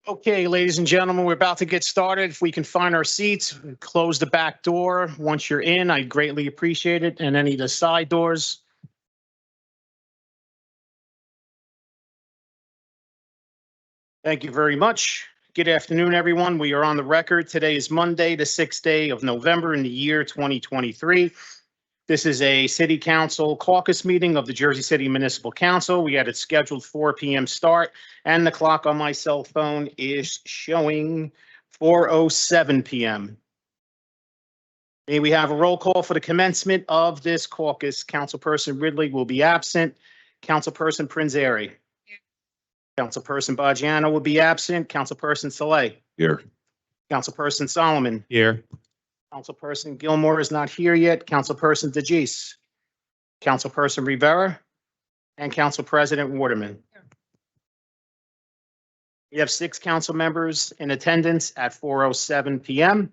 Okay, ladies and gentlemen, we're about to get started. If we can find our seats, close the back door. Once you're in, I'd greatly appreciate it. And any of the side doors. Thank you very much. Good afternoon, everyone. We are on the record. Today is Monday, the 6th day of November in the year 2023. This is a City Council caucus meeting of the Jersey City Municipal Council. We had it scheduled 4 p.m. start, and the clock on my cell phone is showing 4:07 p.m. May we have a roll call for the commencement of this caucus? Councilperson Ridley will be absent. Councilperson Prinzary. Councilperson Bajiano will be absent. Councilperson Saleh. Here. Councilperson Solomon. Here. Councilperson Gilmore is not here yet. Councilperson DeGise. Councilperson Rivera. And Council President Waterman. We have 6 council members in attendance at 4:07 p.m.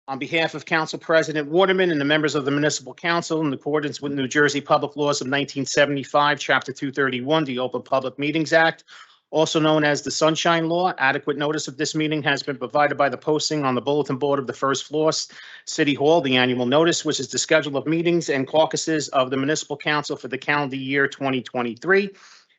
On behalf of Council President Waterman and the members of the Municipal Council, in accordance with New Jersey Public Laws of 1975, Chapter 231, the Open Public Meetings Act, also known as the Sunshine Law, adequate notice of this meeting has been provided by the posting on the bulletin board of the first floor, City Hall, the annual notice, which is the schedule of meetings and caucuses of the Municipal Council for the calendar year 2023,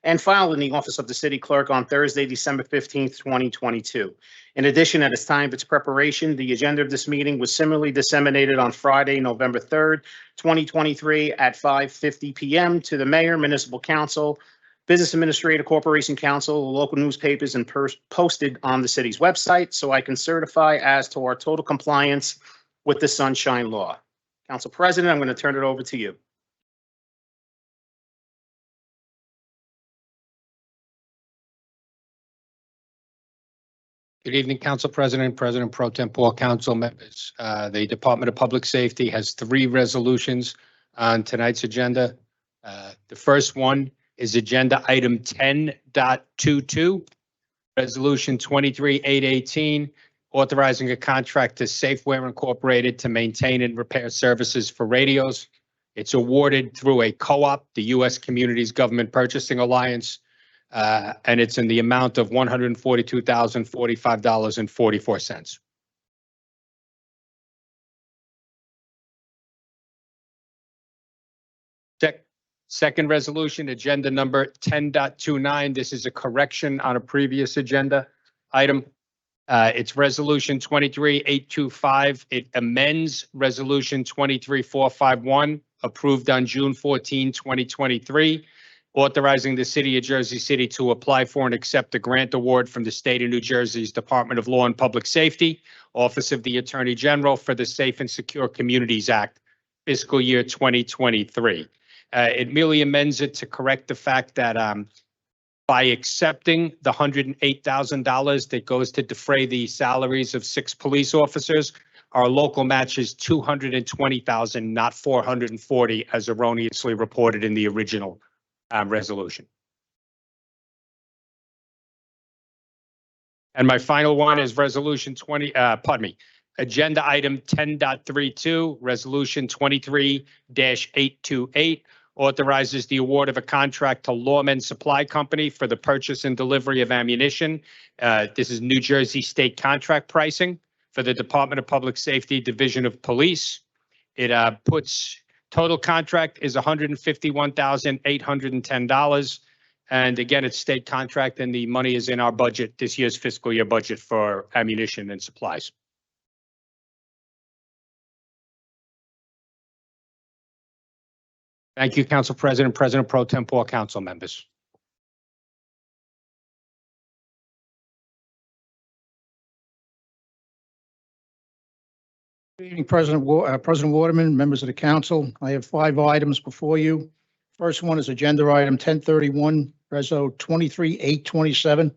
and filed in the office of the city clerk on Thursday, December 15th, 2022. In addition, at its time of its preparation, the agenda of this meeting was similarly disseminated on Friday, November 3rd, 2023 at 5:50 p.m. to the mayor, municipal council, business administrator, corporation council, local newspapers, and posted on the city's website, so I can certify as to our total compliance with the Sunshine Law. Council President, I'm going to turn it over to you. Good evening, Council President, President Pro Tempore, Council members. The Department of Public Safety has 3 resolutions on tonight's agenda. The first one is Agenda Item 10.22, Resolution 23-818, authorizing a contract to Safeware Incorporated to maintain and repair services for radios. It's awarded through a co-op, the U.S. Communities Government Purchasing Alliance, and it's in the amount of $142,045.44. Second resolution, agenda number 10.29. This is a correction on a previous agenda item. It's resolution 23-825. It amends resolution 23-451, approved on June 14, 2023. Authorizing the City of Jersey City to apply for and accept a grant award from the State of New Jersey's Department of Law and Public Safety, Office of the Attorney General for the Safe and Secure Communities Act, fiscal year 2023. It merely amends it to correct the fact that by accepting the $108,000 that goes to defray the salaries of 6 police officers, our local match is $220,000, not $440,000, as erroneously reported in the original resolution. And my final one is resolution agenda item 10.32, resolution 23-828, authorizes the award of a contract to Lawman Supply Company for the purchase and delivery of ammunition. This is New Jersey state contract pricing for the Department of Public Safety, Division of Police. It puts total contract is $151,810. And again, it's state contract and the money is in our budget, this year's fiscal year budget for ammunition and supplies. Thank you, Council President, President Pro Tempore, council members. Good evening, President Waterman, members of the council. I have 5 items before you. First one is agenda item 1031, Reso 23-827.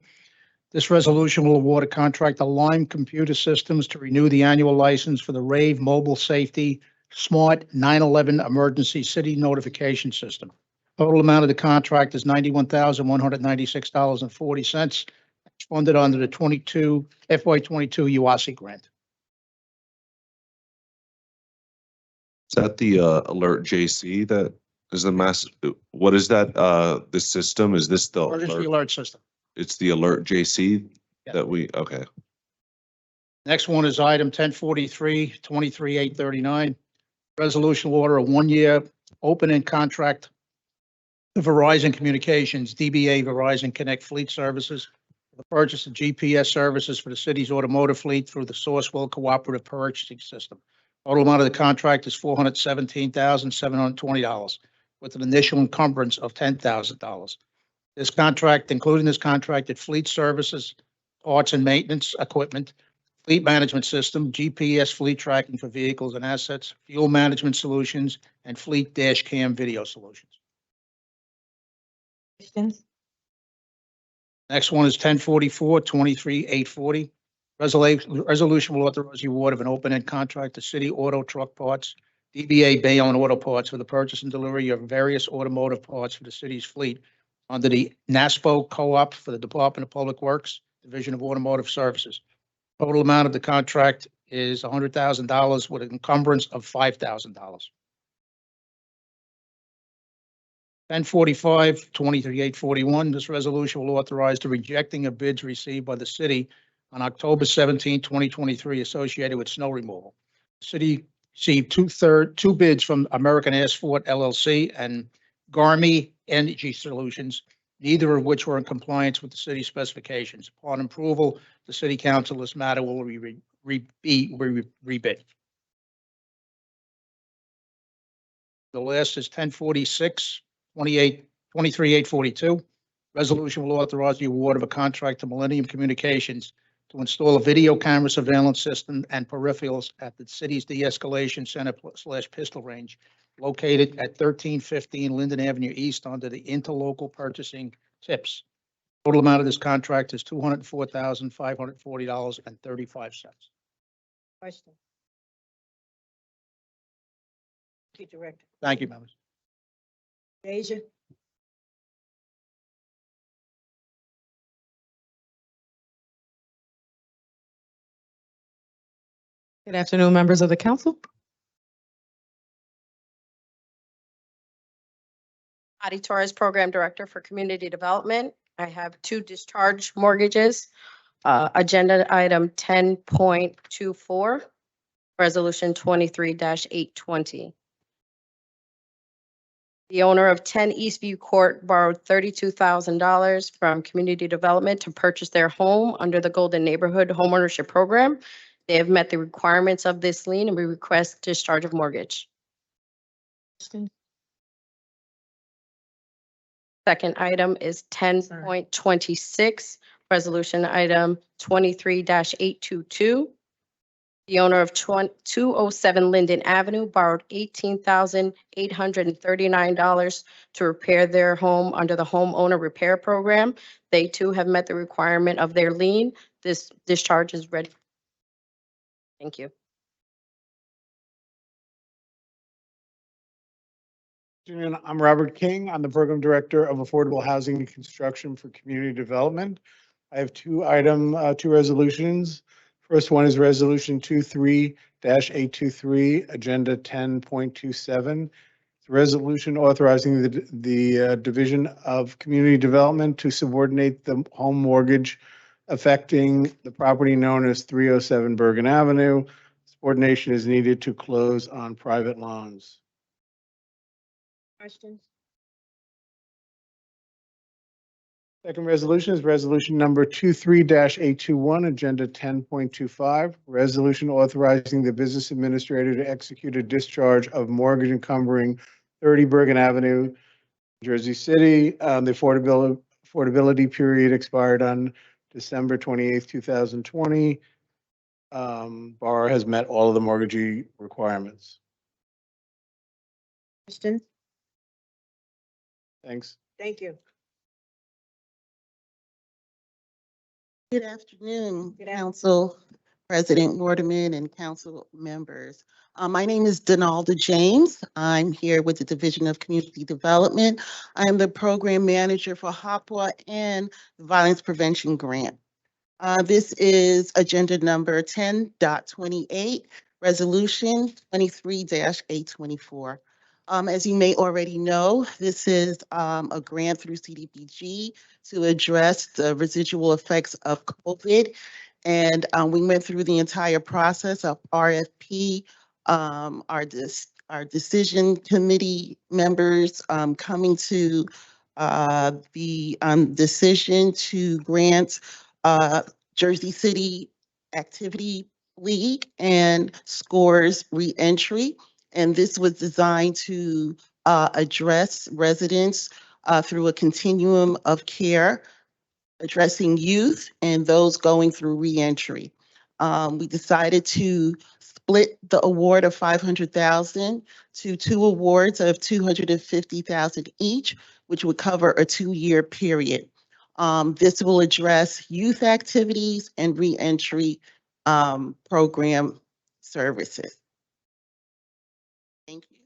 This resolution will award a contract to Lime Computer Systems to renew the annual license for the RAVE Mobile Safety Smart 911 Emergency City Notification System. Total amount of the contract is $91,196.40. It's funded under the FY22 UASI grant. Is that the Alert JC that is the mass? What is that? This system? Is this the Emergency alert system. It's the alert JC Yeah. that we, okay. Next one is item 1043, 23-839. Resolution will order a one-year open-end contract to Verizon Communications, DBA Verizon Connect Fleet Services, for the purchase of GPS services for the city's automotive fleet through the Sourcewell Cooperative Purchasing System. Total amount of the contract is $417,720, with an initial encumbrance of $10,000. This contract, including this contracted fleet services, parts and maintenance equipment, fleet management system, GPS fleet tracking for vehicles and assets, fuel management solutions, and fleet dash cam video solutions. Questions? Next one is 1044, 23-840. Resolution will authorize the award of an open-end contract to City Auto Truck Parts, DBA Bayonne Auto Parts, for the purchase and delivery of various automotive parts for the city's fleet under the NASPO Co-op for the Department of Public Works, Division of Automotive Services. Total amount of the contract is $100,000 with an encumbrance of $5,000. 1045, 23-841. This resolution will authorize the rejecting of bids received by the city on October 17, 2023, associated with snow removal. The city received two bids from American Asphalt LLC and Garmy Energy Solutions, neither of which were in compliance with the city specifications. Upon approval, the city council, this matter will be rebid. The last is 1046, 23-842. Resolution will authorize the award of a contract to Millennium Communications to install a video camera surveillance system and peripherals at the city's de-escalation center / pistol range located at 1315 Linden Avenue East under the interlocal purchasing tips. Total amount of this contract is $204,540.35. Question. Thank you, Director. Thank you, members. Deja? Good afternoon, members of the council. Adi Torres, Program Director for Community Development. I have two discharge mortgages. Agenda item 10.24, Resolution 23-820. The owner of 10 Eastview Court borrowed $32,000 from Community Development to purchase their home under the Golden Neighborhood Homeownership Program. They have met the requirements of this lien and we request discharge of mortgage. Second item is 10.26, Resolution item 23-822. The owner of 207 Linden Avenue borrowed $18,839 to repair their home under the homeowner repair program. They too have met the requirement of their lien. This discharge is ready. Thank you. Afternoon. I'm Robert King. I'm the Program Director of Affordable Housing and Construction for Community Development. I have two resolutions. First one is Resolution 23-823, Agenda 10.27. It's a resolution authorizing the Division of Community Development to subordinate the home mortgage affecting the property known as 307 Bergen Avenue. Subordination is needed to close on private loans. Questions? Second resolution is resolution number 23-821, agenda 10.25. Resolution authorizing the business administrator to execute a discharge of mortgage encumbering 30 Bergen Avenue, Jersey City. The affordability period expired on December 28th, 2020. Borrower has met all of the mortgagee requirements. Questions? Thanks. Thank you. Good afternoon, Good Council President Waterman and council members. My name is Donalda James. I'm here with the Division of Community Development. I am the Program Manager for HOPWA and the Violence Prevention Grant. This is agenda number 10.28, Resolution 23-824. As you may already know, this is a grant through CDBG to address the residual effects of COVID. And we went through the entire process of RFP, our decision committee members coming to the decision to grant Jersey City Activity League and Scores Reentry. And this was designed to address residents through a continuum of care, addressing youth and those going through reentry. We decided to split the award of $500,000 to 2 awards of $250,000 each, which would cover a 2-year period. This will address youth activities and reentry program services. Thank you,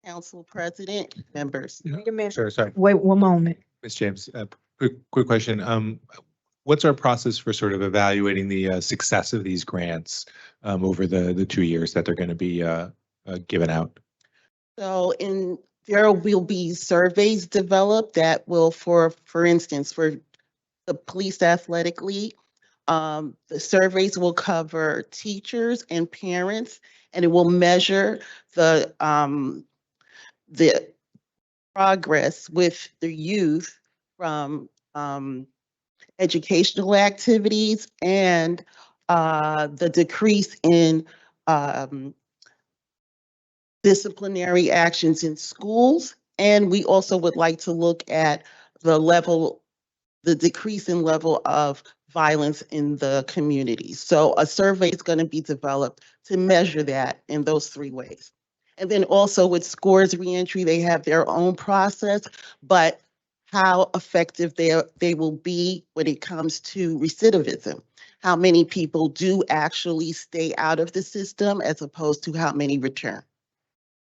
Council President, members. Wait a minute. Sorry, Wait one moment. Ms. James, quick question. What's our process for sort of evaluating the success of these grants over the 2 years that they're going to be given out? So there will be surveys developed that will, for instance, for the Police Athletic League, the surveys will cover teachers and parents, and it will measure the progress with the youth from educational activities and the decrease in disciplinary actions in schools. And we also would like to look at the decrease in level of violence in the community. So a survey is going to be developed to measure that in those 3 ways. And then also with Scores Reentry, they have their own process, but how effective they will be when it comes to recidivism. How many people do actually stay out of the system as opposed to how many return.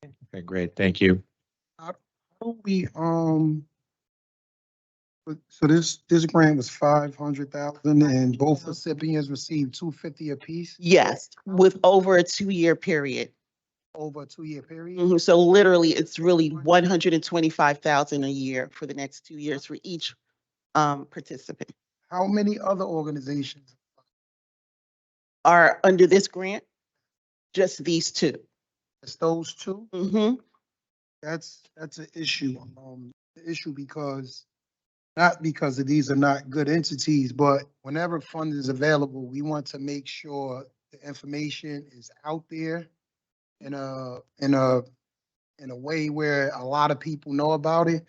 Okay, great. Thank you. We so this grant was 500,000 and both recipients received 250 apiece Yes, with over a 2-year period. over a 2-year period. So literally, it's really 125,000 a year for the next 2 years for each participant. How many other organizations? Are under this grant? Just these 2. It's those 2? Mm-hmm. That's an issue. The issue not because these are not good entities, but whenever fund is available, we want to make sure the information is out there in a way where a lot of people know about it.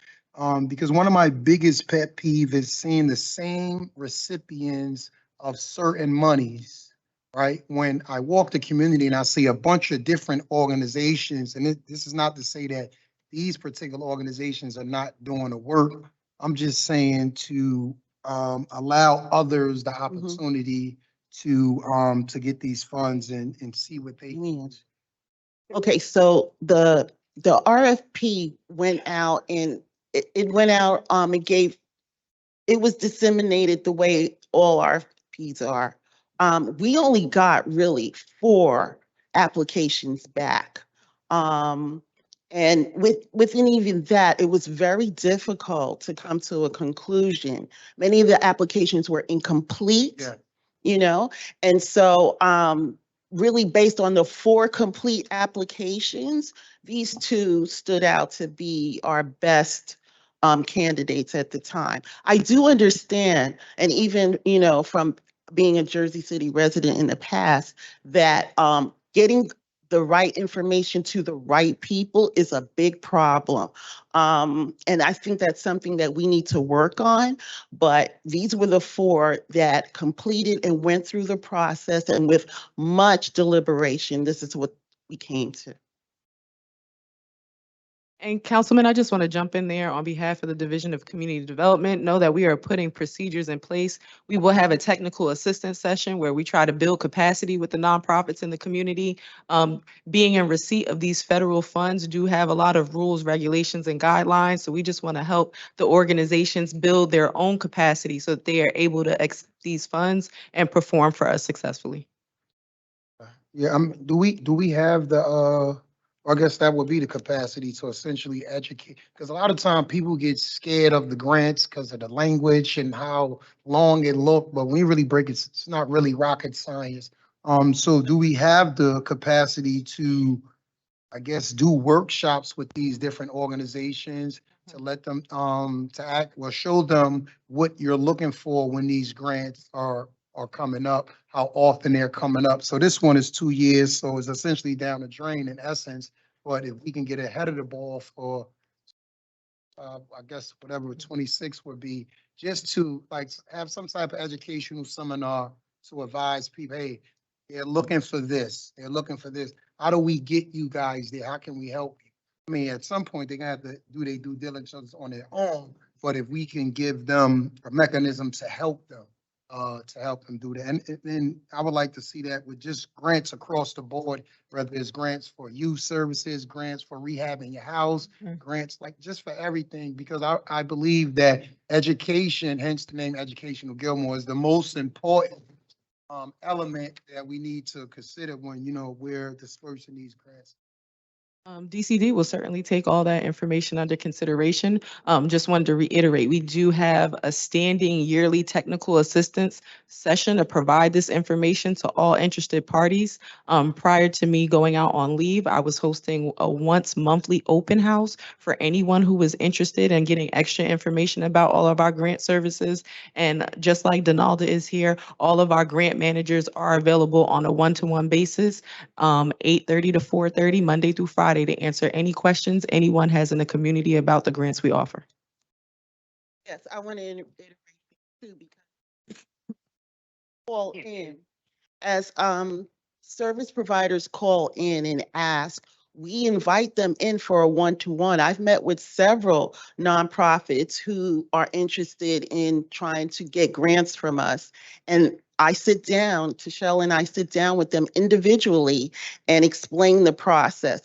Because one of my biggest pet peeves is seeing the same recipients of certain monies, right? When I walk the community and I see a bunch of different organizations, and this is not to say that these particular organizations are not doing the work. I'm just saying to allow others the opportunity to get these funds and see what they need. Okay, so the RFP went out and it went out, it was disseminated the way all RFPs are. We only got really 4 applications back. And within even that, it was very difficult to come to a conclusion. Many of the applications were incomplete, and so really based on the 4 complete applications, these 2 stood out to be our best candidates at the time. I do understand, and even, from being a Jersey City resident in the past, that getting the right information to the right people is a big problem. And I think that's something that we need to work on. But these were the 4 that completed and went through the process, and with much deliberation, this is what we came to. And Councilman, I just want to jump in there on behalf of the Division of Community Development. Know that we are putting procedures in place. We will have a technical assistance session where we try to build capacity with the nonprofits in the community. Being in receipt of these federal funds do have a lot of rules, regulations, and guidelines. So we just want to help the organizations build their own capacity so that they are able to accept these funds and perform for us successful. Yeah, do we have the I guess that would be the capacity to essentially educate, because a lot of time people get scared of the grants because of the language and how long it look, but when you really break it, it's not really rocket science. So do we have the capacity to, I guess, do workshops with these different organizations to let them, to act, well, show them what you're looking for when these grants are coming up, how often they're coming up. So this one is 2 years, so it's essentially down the drain in essence. But if we can get ahead of the ball for, I guess, whatever 26 would be, just to like have some type of educational seminar to advise people, hey, they're looking for this, they're looking for this. How do we get you guys there? How can we help you? I mean, at some point, they're gonna have to do their due diligence on their own, but if we can give them a mechanism to help them do that. And then I would like to see that with just grants across the board, whether it's grants for youth services, grants for rehabbing your house, grants like just for everything, because I believe that education, hence the name Educational Gilmore, is the most important element that we need to consider when, we're dispersing these grants. DCD will certainly take all that information under consideration. Just wanted to reiterate, we do have a standing yearly technical assistance session to provide this information to all interested parties. Prior to me going out on leave, I was hosting a once monthly open house for anyone who was interested in getting extra information about all of our grant services. And just like Donalda is here, all of our grant managers are available on a one-to-one basis, 8:30 to 4:30, Monday through Friday, to answer any questions anyone has in the community about the grants we offer. Yes, I want to iterate too, because call in as service providers call in and ask, we invite them in for a one-to-one. I've met with several nonprofits who are interested in trying to get grants from us. And I sit down, Tashelle and I sit down with them individually and explain the process.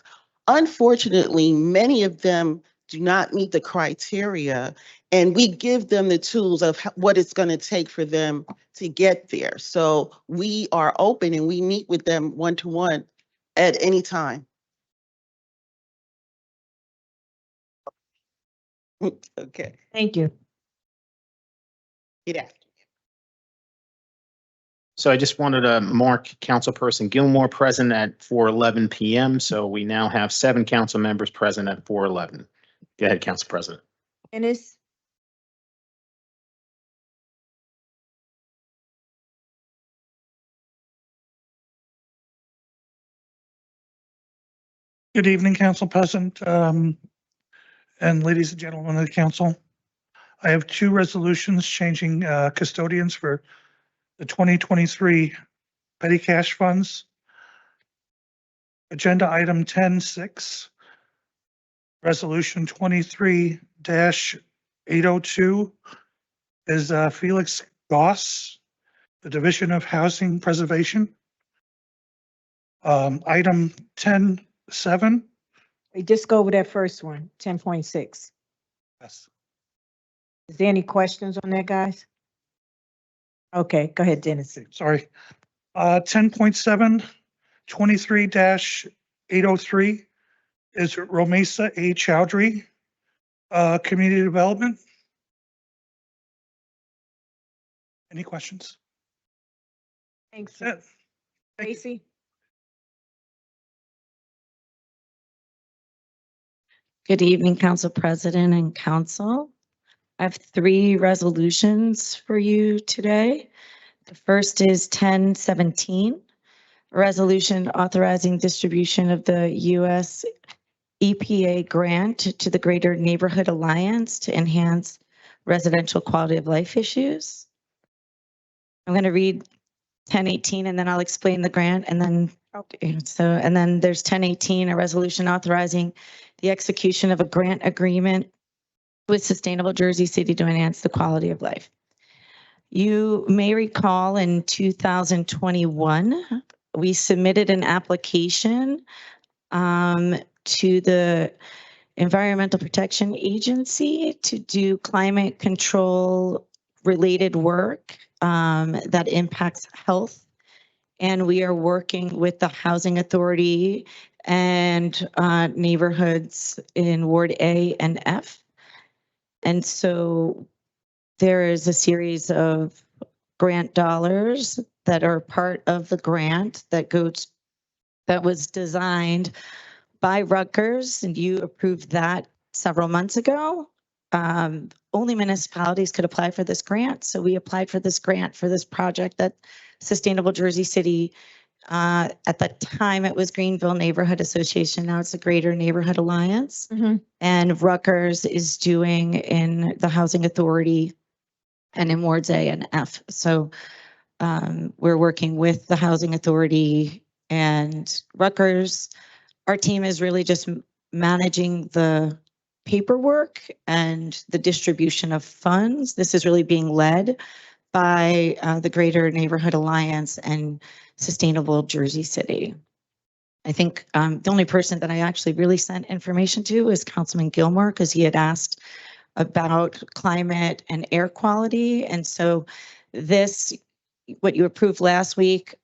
Unfortunately, many of them do not meet the criteria, and we give them the tools of what it's going to take for them to get there. So we are open and we meet with them one-to-one at any time. Okay. Thank you. Get after. So I just wanted to mark Councilperson Gilmore present at 4:11 PM. So we now have 7 council members present at 4:11. Go ahead, Council President. Ennis, Good evening, Council President, and ladies and gentlemen of the council. I have 2 resolutions changing custodians for the 2023 petty cash funds. Agenda item 10.6, resolution 23-802 is Felix Goss, the Division of Housing Preservation. Item 10.7. we just go over that first one, 10.6. Yes. Is there any questions on that, guys? Okay, go ahead, Dennis. Sorry. 10.7, 23-803 is Romesa A. Chowdhury, Community Development. Any questions? Thanks. That's it. Tracy? Good evening, Council President and Council. I have 3 resolutions for you today. The first is 1017, a resolution authorizing distribution of the U.S. EPA grant to the Greater Neighborhood Alliance to enhance residential quality of life issues. I'm going to read 1018 and then I'll explain the grant, and then and then there's 1018, a resolution authorizing the execution of a grant agreement with Sustainable Jersey City to enhance the quality of life. You may recall in 2021, we submitted an application to the Environmental Protection Agency to do climate control related work that impacts health. And we are working with the Housing Authority and neighborhoods in Ward A and F. And so there is a series of grant dollars that are part of the grant that was designed by Rutgers, and you approved that several months ago. Only municipalities could apply for this grant. So we applied for this grant for this project that Sustainable Jersey City, at the time it was Greenville Neighborhood Association. Now it's the Greater Neighborhood Alliance. And Rutgers is doing in the Housing Authority and in Wards A and F. So we're working with the Housing Authority and Rutgers. Our team is really just managing the paperwork and the distribution of funds. This is really being led by the Greater Neighborhood Alliance and Sustainable Jersey City. I think the only person that I actually really sent information to is Councilman Gilmore, because he had asked about climate and air quality. And so this, what you approved last week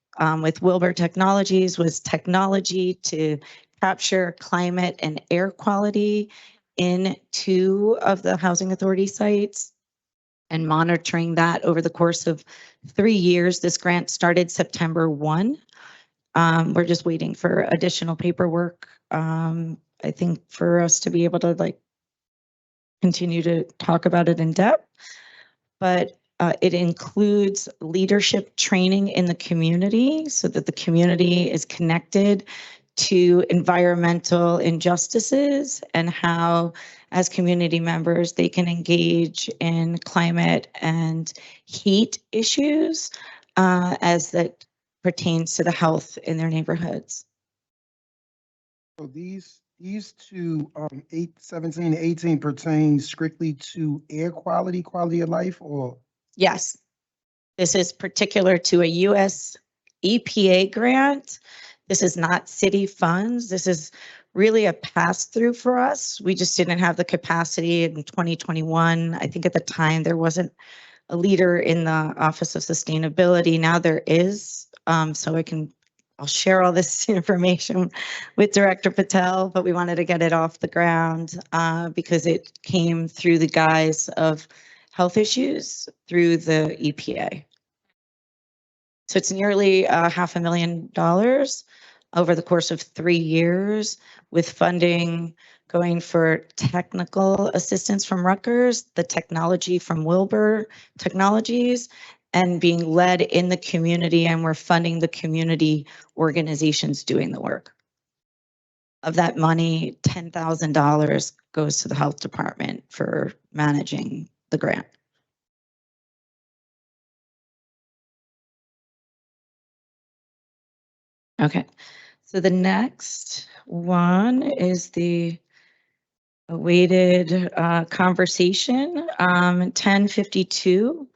with Wilbur Technologies, was technology to capture climate and air quality in 2 of the housing authority sites and monitoring that over the course of 3 years. This grant started September 1. We're just waiting for additional paperwork. I think for us to be able to continue to talk about it in depth, but it includes leadership training in the community so that the community is connected to environmental injustices and how, as community members, they can engage in climate and heat issues as that pertains to the health in their neighborhoods. So these two, 17 and 18 pertain strictly to air quality, quality of life, or? Yes, this is particular to a US EPA grant. This is not city funds. This is really a pass-through for us. We just didn't have the capacity in 2021. I think at the time there wasn't a leader in the Office of Sustainability. Now there is, so I'll share all this information with Director Patel, but we wanted to get it off the ground because it came through the guise of health issues through the EPA. So it's nearly $500,000 over the course of 3 years, with funding going for technical assistance from Rutgers, the technology from Wilbur Technologies, and being led in the community, and we're funding the community organizations doing the work. Of that money, $10,000 goes to the health department for managing the grant. Okay, so the next one is the awaited conversation, 1052.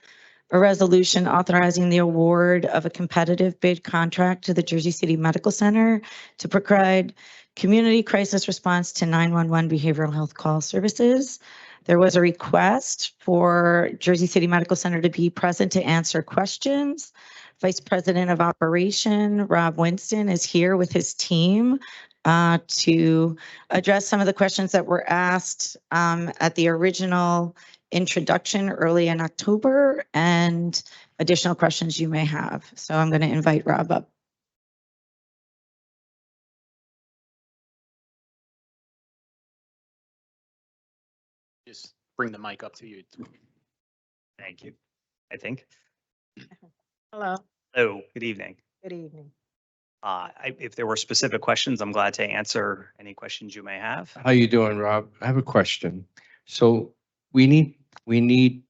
A resolution authorizing the award of a competitive bid contract to the Jersey City Medical Center to provide community crisis response to 911 behavioral health call services. There was a request for Jersey City Medical Center to be present to answer questions. Vice President of Operation, Rob Winston, is here with his team to address some of the questions that were asked at the original introduction early in October and additional questions you may have. So I'm going to invite Rob up. Just bring the mic up to you. Thank you. I think. Hello. Hello, good evening. Good evening. If there were specific questions, I'm glad to answer any questions you may have. How you doing, Rob? I have a question. So we need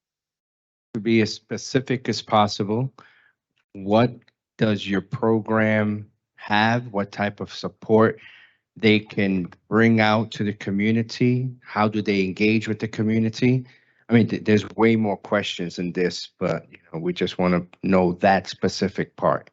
to be as specific as possible. What does your program have? What type of support they can bring out to the community? How do they engage with the community? I mean, there's way more questions than this, but we just want to know that specific part.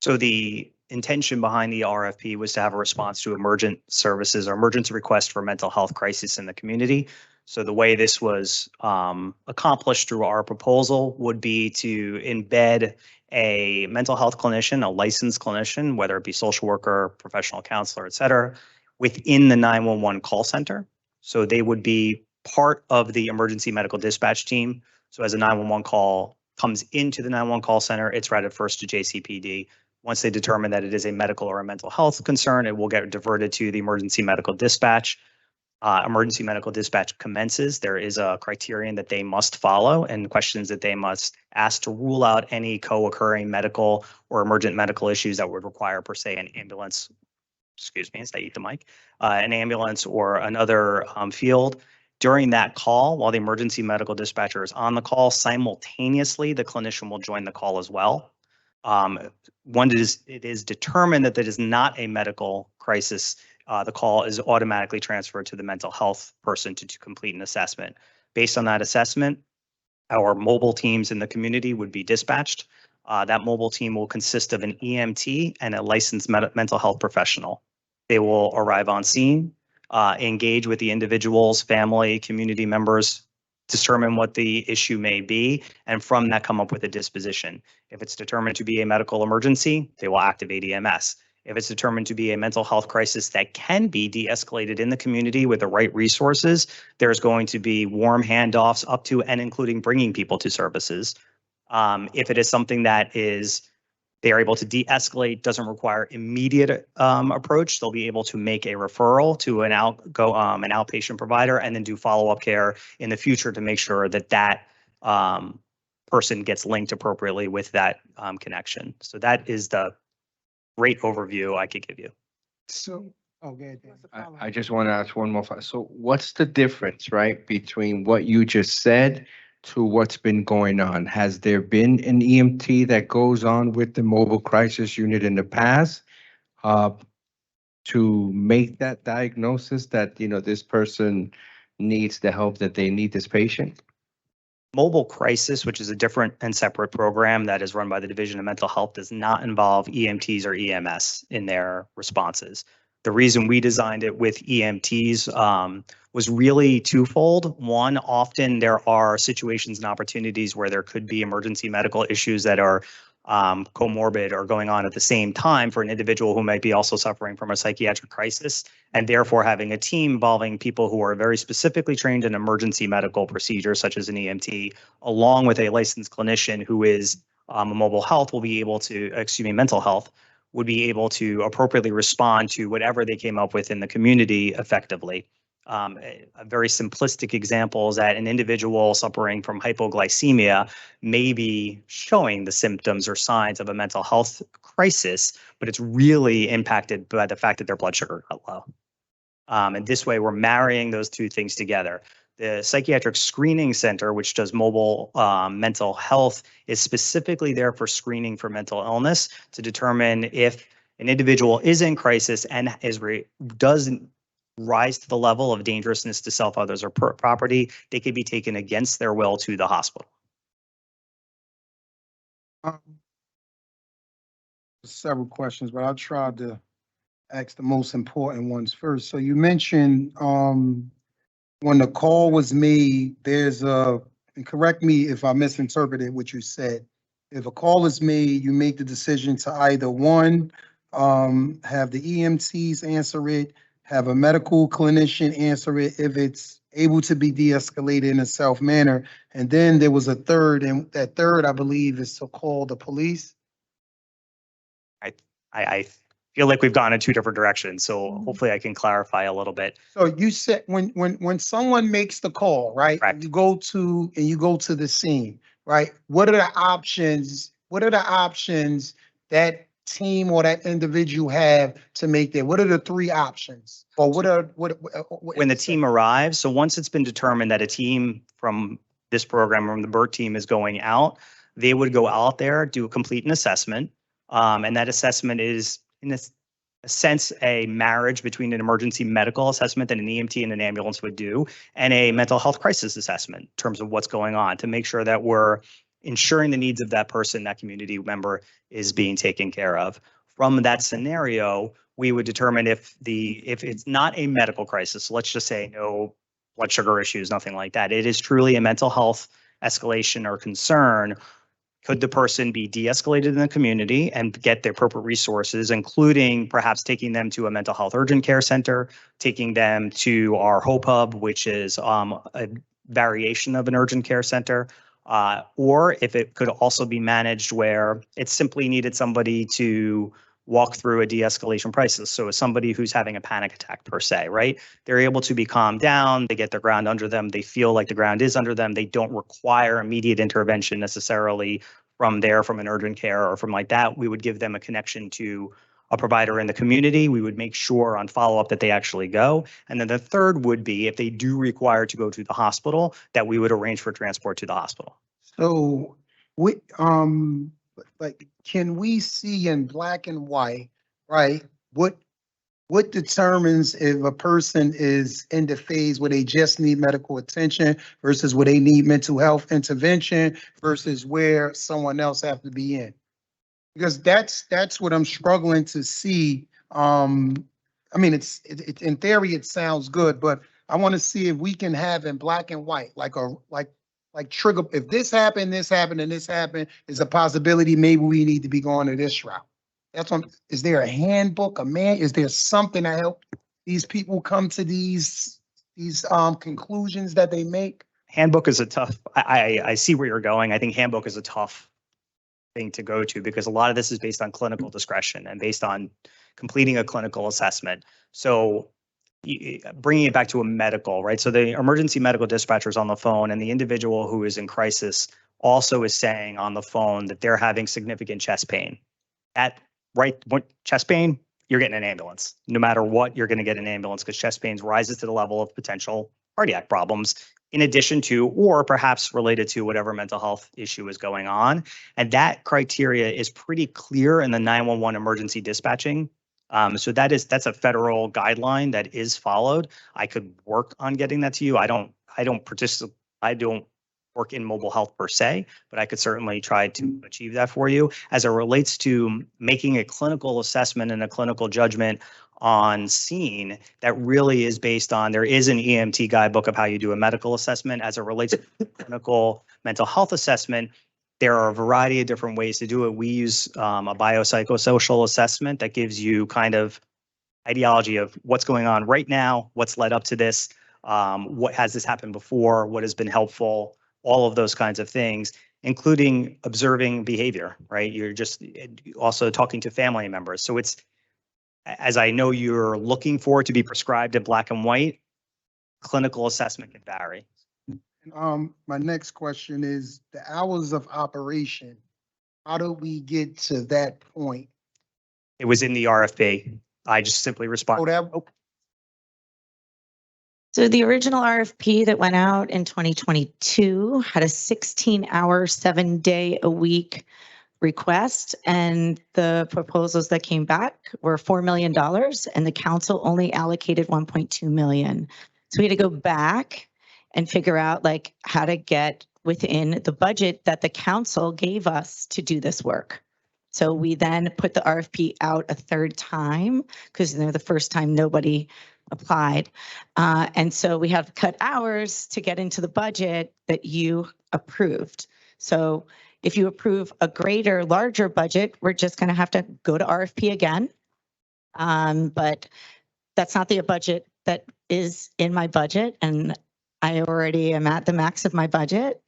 So the intention behind the RFP was to have a response to emergent services or emergency requests for mental health crisis in the community. So the way this was accomplished through our proposal would be to embed a mental health clinician, a licensed clinician, whether it be social worker, professional counselor, et cetera, within the 911 call center. So they would be part of the emergency medical dispatch team. So as a 911 call comes into the 911 call center, it's routed first to JCPD. Once they determine that it is a medical or a mental health concern, it will get diverted to the emergency medical dispatch. Emergency medical dispatch commences. There is a criterion that they must follow and questions that they must ask to rule out any co-occurring medical or emergent medical issues that would require, per se, an ambulance. Excuse me, as I eat the mic, an ambulance or another field. During that call, while the emergency medical dispatcher is on the call, simultaneously, the clinician will join the call as well. Once it is determined that it is not a medical crisis, the call is automatically transferred to the mental health person to complete an assessment. Based on that assessment, our mobile teams in the community would be dispatched. That mobile team will consist of an EMT and a licensed mental health professional. They will arrive on scene, engage with the individual's family, community members, determine what the issue may be, and from that come up with a disposition. If it's determined to be a medical emergency, they will activate EMS. If it's determined to be a mental health crisis that can be de-escalated in the community with the right resources, there's going to be warm handoffs up to and including bringing people to services. If it is something that they are able to de-escalate, doesn't require immediate approach, they'll be able to make a referral to an outpatient provider and then do follow-up care in the future to make sure that person gets linked appropriately with that connection. So that is the great overview I could give you. So, okay. I just want to ask one more. So what's the difference, right, between what you just said to what's been going on? Has there been an EMT that goes on with the mobile crisis unit in the past to make that diagnosis that, this person needs the help that they need, this patient? Mobile crisis, which is a different and separate program that is run by the Division of Mental Health, does not involve EMTs or EMS in their responses. The reason we designed it with EMTs was really twofold. One, often there are situations and opportunities where there could be emergency medical issues that are comorbid or going on at the same time for an individual who might be also suffering from a psychiatric crisis, and therefore having a team involving people who are very specifically trained in emergency medical procedures, such as an EMT, along with a licensed clinician who is a mobile health will be able to, mental health, would be able to appropriately respond to whatever they came up with in the community effectively. A very simplistic example is that an individual suffering from hypoglycemia may be showing the symptoms or signs of a mental health crisis, but it's really impacted by the fact that their blood sugar got low. And this way, we're marrying those two things together. The Psychiatric Screening Center, which does mobile mental health, is specifically there for screening for mental illness to determine if an individual is in crisis and doesn't rise to the level of dangerousness to self, others, or property, they could be taken against their will to the hospital. Several questions, but I'll try to ask the most important ones first. So you mentioned when the call was made, and correct me if I misinterpreted what you said. If a call is made, you make the decision to either one, have the EMTs answer it, have a medical clinician answer it if it's able to be de-escalated in a self manner. And then there was a third, and that third, I believe, is to call the police. I feel like we've gone in two different directions, so hopefully I can clarify a little bit. So you said when someone makes the call, right? Correct. You go to the scene, right? What are the options? What are the options that team or that individual have to make that? What are the three options? Or When the team arrives, so once it's been determined that a team from this program, from the BERT team, is going out, they would go out there, do a complete assessment. And that assessment is, in a sense, a marriage between an emergency medical assessment that an EMT and an ambulance would do, and a mental health crisis assessment in terms of what's going on, to make sure that we're ensuring the needs of that person, that community member, is being taken care of. From that scenario, we would determine if it's not a medical crisis, so let's just say no blood sugar issues, nothing like that. It is truly a mental health escalation or concern. Could the person be de-escalated in the community and get the appropriate resources, including perhaps taking them to a mental health urgent care center, taking them to our Hope Hub, which is a variation of an urgent care center, or if it could also be managed where it simply needed somebody to walk through a de-escalation process. So as somebody who's having a panic attack per se, right? They're able to be calmed down, they get their ground under them, they feel like the ground is under them, they don't require immediate intervention necessarily from an urgent care or from like that. We would give them a connection to a provider in the community. We would make sure on follow-up that they actually go. And then the third would be if they do require to go to the hospital, that we would arrange for transport to the hospital. So, like, can we see in black and white, right? What determines if a person is in the phase where they just need medical attention versus where they need mental health intervention versus where someone else has to be in? Because that's what I'm struggling to see. I mean, it's in theory, it sounds good, but I want to see if we can have in black and white, like trigger, if this happened, and this happened, is a possibility, maybe we need to be going to this route. That's one. Is there a handbook, is there something to help these people come to these conclusions that they make? Handbook is a tough, I see where you're going. I think handbook is a tough thing to go to because a lot of this is based on clinical discretion and based on completing a clinical assessment. So bringing it back to a medical, right? So the emergency medical dispatcher is on the phone and the individual who is in crisis also is saying on the phone that they're having significant chest pain. Chest pain, you're getting an ambulance. No matter what, you're going to get an ambulance because chest pain rises to the level of potential cardiac problems in addition to, or perhaps related to whatever mental health issue is going on. And that criteria is pretty clear in the 911 emergency dispatching. So that's a federal guideline that is followed. I could work on getting that to you. I don't work in mobile health per se, but I could certainly try to achieve that for you. As it relates to making a clinical assessment and a clinical judgment on scene, that really is based on, there is an EMT guidebook of how you do a medical assessment. As it relates to clinical mental health assessment, there are a variety of different ways to do it. We use a biopsychosocial assessment that gives you kind of ideology of what's going on right now, what's led up to this, what has this happened before, what has been helpful, all of those kinds of things, including observing behavior, right? You're just also talking to family members. So it's, as I know you're looking for it to be prescribed in black and white, clinical assessment can vary. My next question is the hours of operation. How do we get to that point? It was in the RFP. I just simply responded. So the original RFP that went out in 2022 had a 16-hour, 7-day-a-week request, and the proposals that came back were $4 million, and the council only allocated $1.2 million. So we had to go back and figure out like how to get within the budget that the council gave us to do this work. So we then put the RFP out a third time because the first time nobody applied. And so we have to cut hours to get into the budget that you approved. So if you approve a larger budget, we're just going to have to go to RFP again. But that's not the budget that is in my budget. And I already am at the max of my budget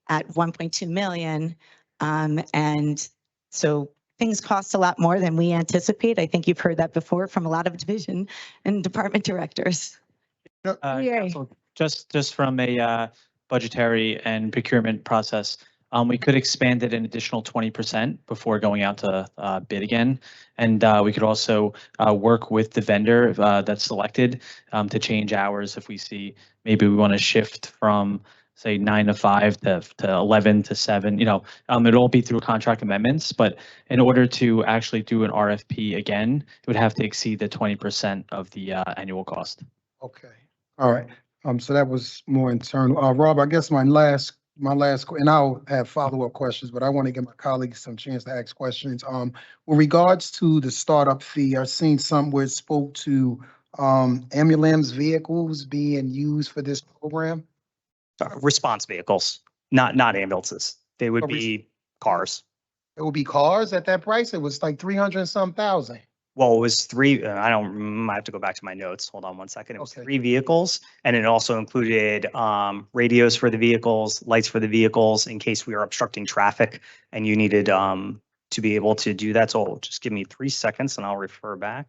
at 1.2 million. And so things cost a lot more than we anticipate. I think you've heard that before from a lot of division and department directors. Council, just from a budgetary and procurement process, we could expand it an additional 20% before going out to bid again. And we could also work with the vendor that's selected to change hours if we see maybe we want to shift from say 9 to 5 to 11 to 7, it'll all be through contract amendments, but in order to actually do an RFP again, it would have to exceed the 20% of the annual cost. Okay. All right. So that was more internal. Rob, I guess my last, and I'll have follow-up questions, but I want to give my colleagues some chance to ask questions. With regards to the startup fee, I've seen some where it spoke to ambulance vehicles being used for this program? Response vehicles, not ambulances. They would be cars. It will be cars at that price? It was like 300 and some thousand. Well, it was three, I have to go back to my notes. Hold on one second. It was Okay. 3 vehicles, and it also included radios for the vehicles, lights for the vehicles in case we are obstructing traffic and you needed to be able to do that. So just give me 3 seconds and I'll refer back.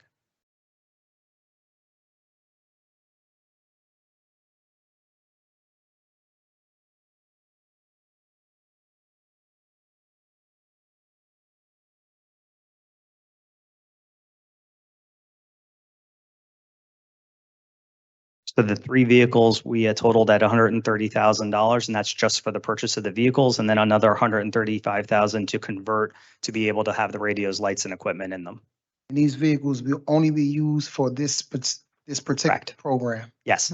So the 3 vehicles, we totaled at $130,000, and that's just for the purchase of the vehicles, and then another $135,000 to convert to be able to have the radios, lights, and equipment in them. And these vehicles will only be used for this particular Correct. program? Yes.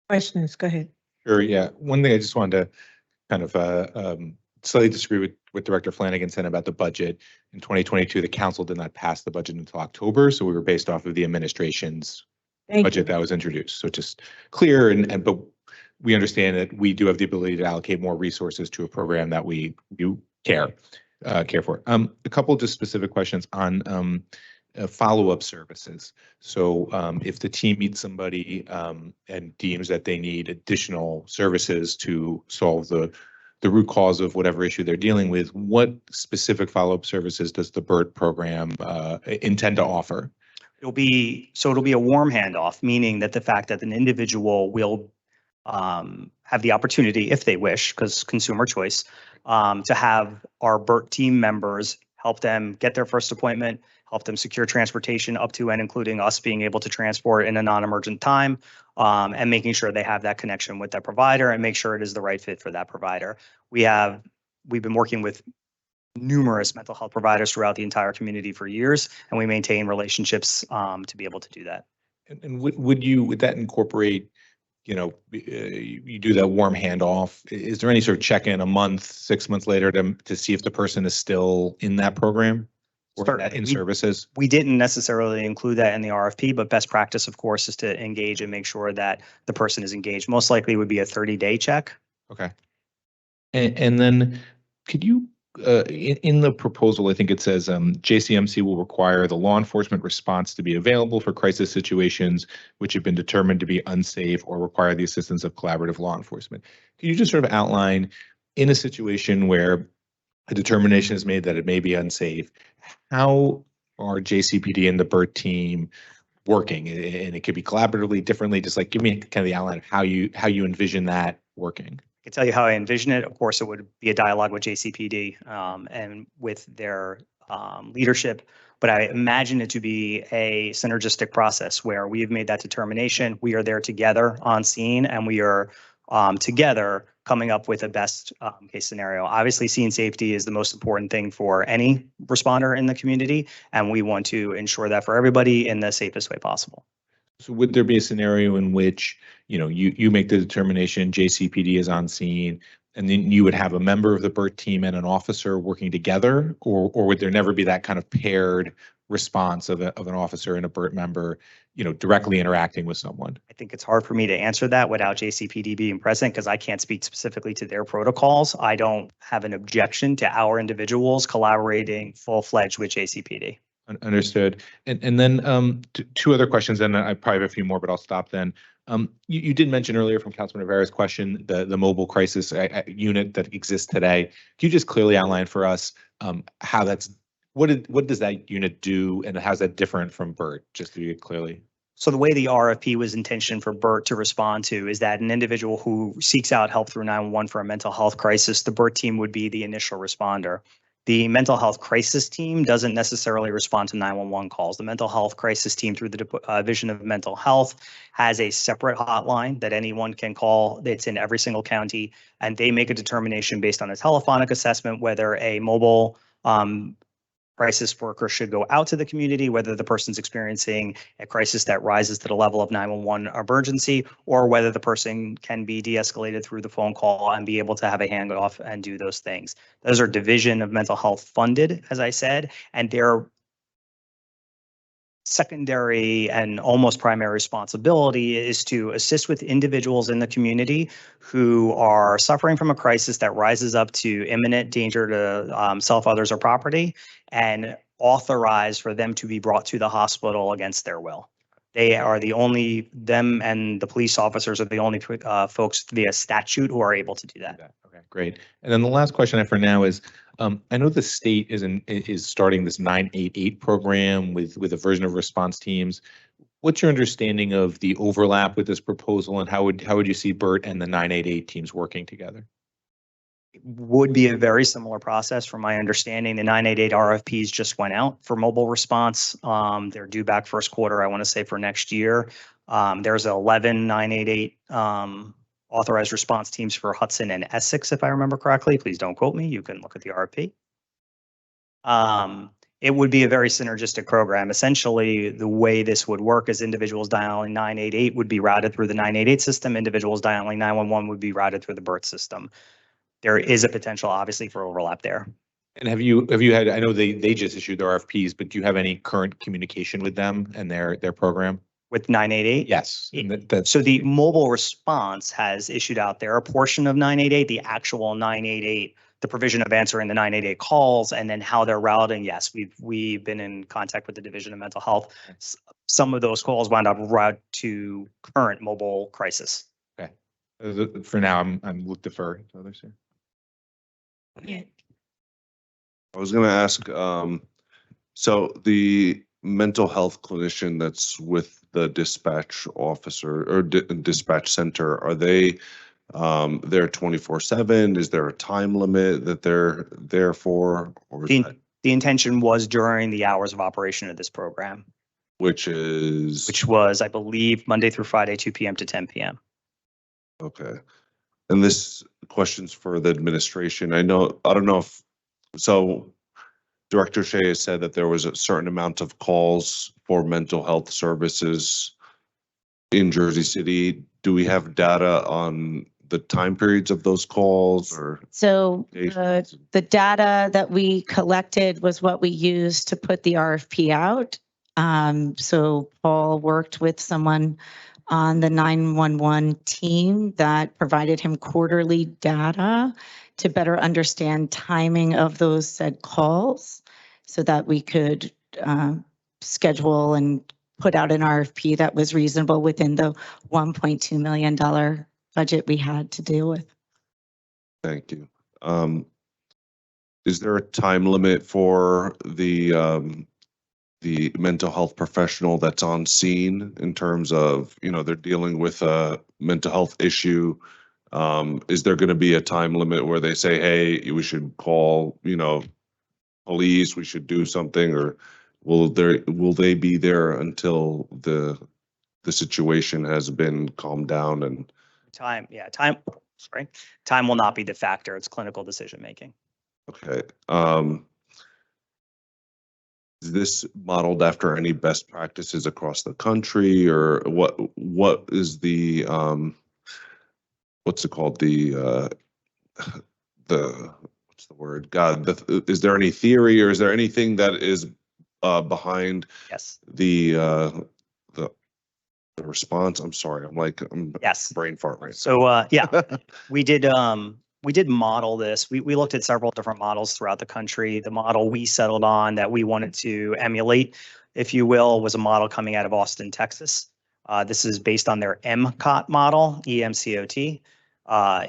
Questions, go ahead. Sure, yeah. One thing I just wanted to kind of slightly disagree with what Director Flanagan said about the budget. In 2022, the council did not pass the budget until October, so we were based off of the administration's budget that was introduced. So just clear, but we understand that we do have the ability to allocate more resources to a program that we do care for. A couple just specific questions on follow-up services. So if the team meets somebody and deems that they need additional services to solve the root cause of whatever issue they're dealing with, what specific follow-up services does the BERT program intend to offer? It'll be a warm handoff, meaning that the fact that an individual will have the opportunity, if they wish, because consumer choice, to have our BERT team members help them get their first appointment, help them secure transportation up to and including us being able to transport in a non-emergent time, and making sure they have that connection with that provider and make sure it is the right fit for that provider. We've been working with numerous mental health providers throughout the entire community for years, and we maintain relationships to be able to do that. And would that incorporate, you do that warm handoff? Is there any sort of check-in a month, 6 months later to see if the person is still in that program or in services? We didn't necessarily include that in the RFP, but best practice, of course, is to engage and make sure that the person is engaged. Most likely would be a 30-day check. Okay. And then could you, in the proposal, I think it says JCMC will require the law enforcement response to be available for crisis situations which have been determined to be unsafe or require the assistance of collaborative law enforcement. Can you just sort of outline, in a situation where a determination is made that it may be unsafe, how are JCPD and the BERT team working? And it could be collaboratively, differently, just like give me kind of the outline of how you envision that working. I can tell you how I envision it. Of course, it would be a dialogue with JCPD and with their leadership, but I imagine it to be a synergistic process where we have made that determination. We are there together on scene, and we are together coming up with a best case scenario. Obviously, scene safety is the most important thing for any responder in the community, and we want to ensure that for everybody in the safest way possible. So would there be a scenario in which, you make the determination, JCPD is on scene, and then you would have a member of the BERT team and an officer working together, or would there never be that kind of paired response of an officer and a BERT member, directly interacting with someone? I think it's hard for me to answer that without JCPD being present because I can't speak specifically to their protocols. I don't have an objection to our individuals collaborating full-fledged with JCPD. Understood. And then 2 other questions, and I probably have a few more, but I'll stop then. You did mention earlier from Councilman Rivera's question, the mobile crisis unit that exists today. Can you just clearly outline for us how what does that unit do, and how's that different from BERT, just to get clearly? So the way the RFP was intentioned for BERT to respond to is that an individual who seeks out help through 911 for a mental health crisis, the BERT team would be the initial responder. The mental health crisis team doesn't necessarily respond to 911 calls. The mental health crisis team, through the Division of Mental Health, has a separate hotline that anyone can call. It's in every single county, and they make a determination based on a telephonic assessment whether a mobile crisis worker should go out to the community, whether the person's experiencing a crisis that rises to the level of 911 emergency, or whether the person can be de-escalated through the phone call and be able to have a handoff and do those things. Those are Division of Mental Health funded, as I said, and they're secondary and almost primary responsibility is to assist with individuals in the community who are suffering from a crisis that rises up to imminent danger to self, others, or property, and authorize for them to be brought to the hospital against their will. They are them and the police officers are the only folks via statute who are able to do that. Okay, great. And then the last question I have for now is, I know the state is starting this 988 program with a version of response teams. What's your understanding of the overlap with this proposal, and how would you see BERT and the 988 teams working together? Would be a very similar process from my understanding. The 988 RFPs just went out for mobile response. They're due back first quarter, I want to say, for next year. There's 11 988 authorized response teams for Hudson and Essex, if I remember correctly. Please don't quote me. You can look at the RFP. It would be a very synergistic program. Essentially, the way this would work is individuals dialing 988 would be routed through the 988 system. Individuals dialing 911 would be routed through the BERT system. There is a potential, obviously, for overlap there. And have you had, I know they just issued their RFPs, but do you have any current communication with them and their program? With 988? Yes. So the mobile response has issued out their portion of 988, the actual 988, the provision of answering the 988 calls, and then how they're routing. Yes, we've been in contact with the Division of Mental Health. Some of those calls wound up routed to current mobile crisis. Okay. For now, I'm deferring to others here. I was going to ask, so the mental health clinician that's with the dispatch officer or dispatch center, are they there 24/7? Is there a time limit that they're there for? Or is The intention was during the hours of operation of this program. Which was, I believe, Monday through Friday, 2 p.m. to 10 p.m. Okay. And this question's for the administration. I don't know if, so Director Shea has said that there was a certain amount of calls for mental health services in Jersey City. Do we have data on the time periods of those calls or? So the data that we collected was what we used to put the RFP out. So Paul worked with someone on the 911 team that provided him quarterly data to better understand timing of those said calls so that we could schedule and put out an RFP that was reasonable within the $1.2 million budget we had to deal with. Thank you. Is there a time limit for the mental health professional that's on scene in terms of, they're dealing with a mental health issue? Is there going to be a time limit where they say, hey, we should call, police, we should do something, or will they be there until the situation has been calmed down? And Time will not be the factor. It's clinical decision making. Okay. Is this modeled after any best practices across the country, or what is the what's it called, the what's the word, is there any theory or is there anything that is behind the response? I'm sorry, I'm brain fart right now. So we did model this. We looked at several different models throughout the country. The model we settled on that we wanted to emulate, if you will, was a model coming out of Austin, Texas. This is based on their MCOT model, EMCOT.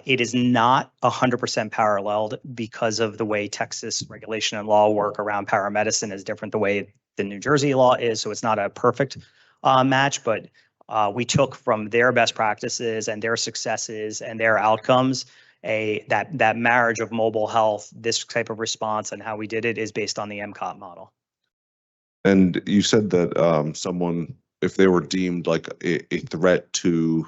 It is not 100% paralleled because of the way Texas regulation and law work around paramedicine is different the way the New Jersey law is. So it's not a perfect match, but we took from their best practices and their successes and their outcomes that marriage of mobile health, this type of response, and how we did it is based on the MCOT model. And you said that someone, if they were deemed like a threat to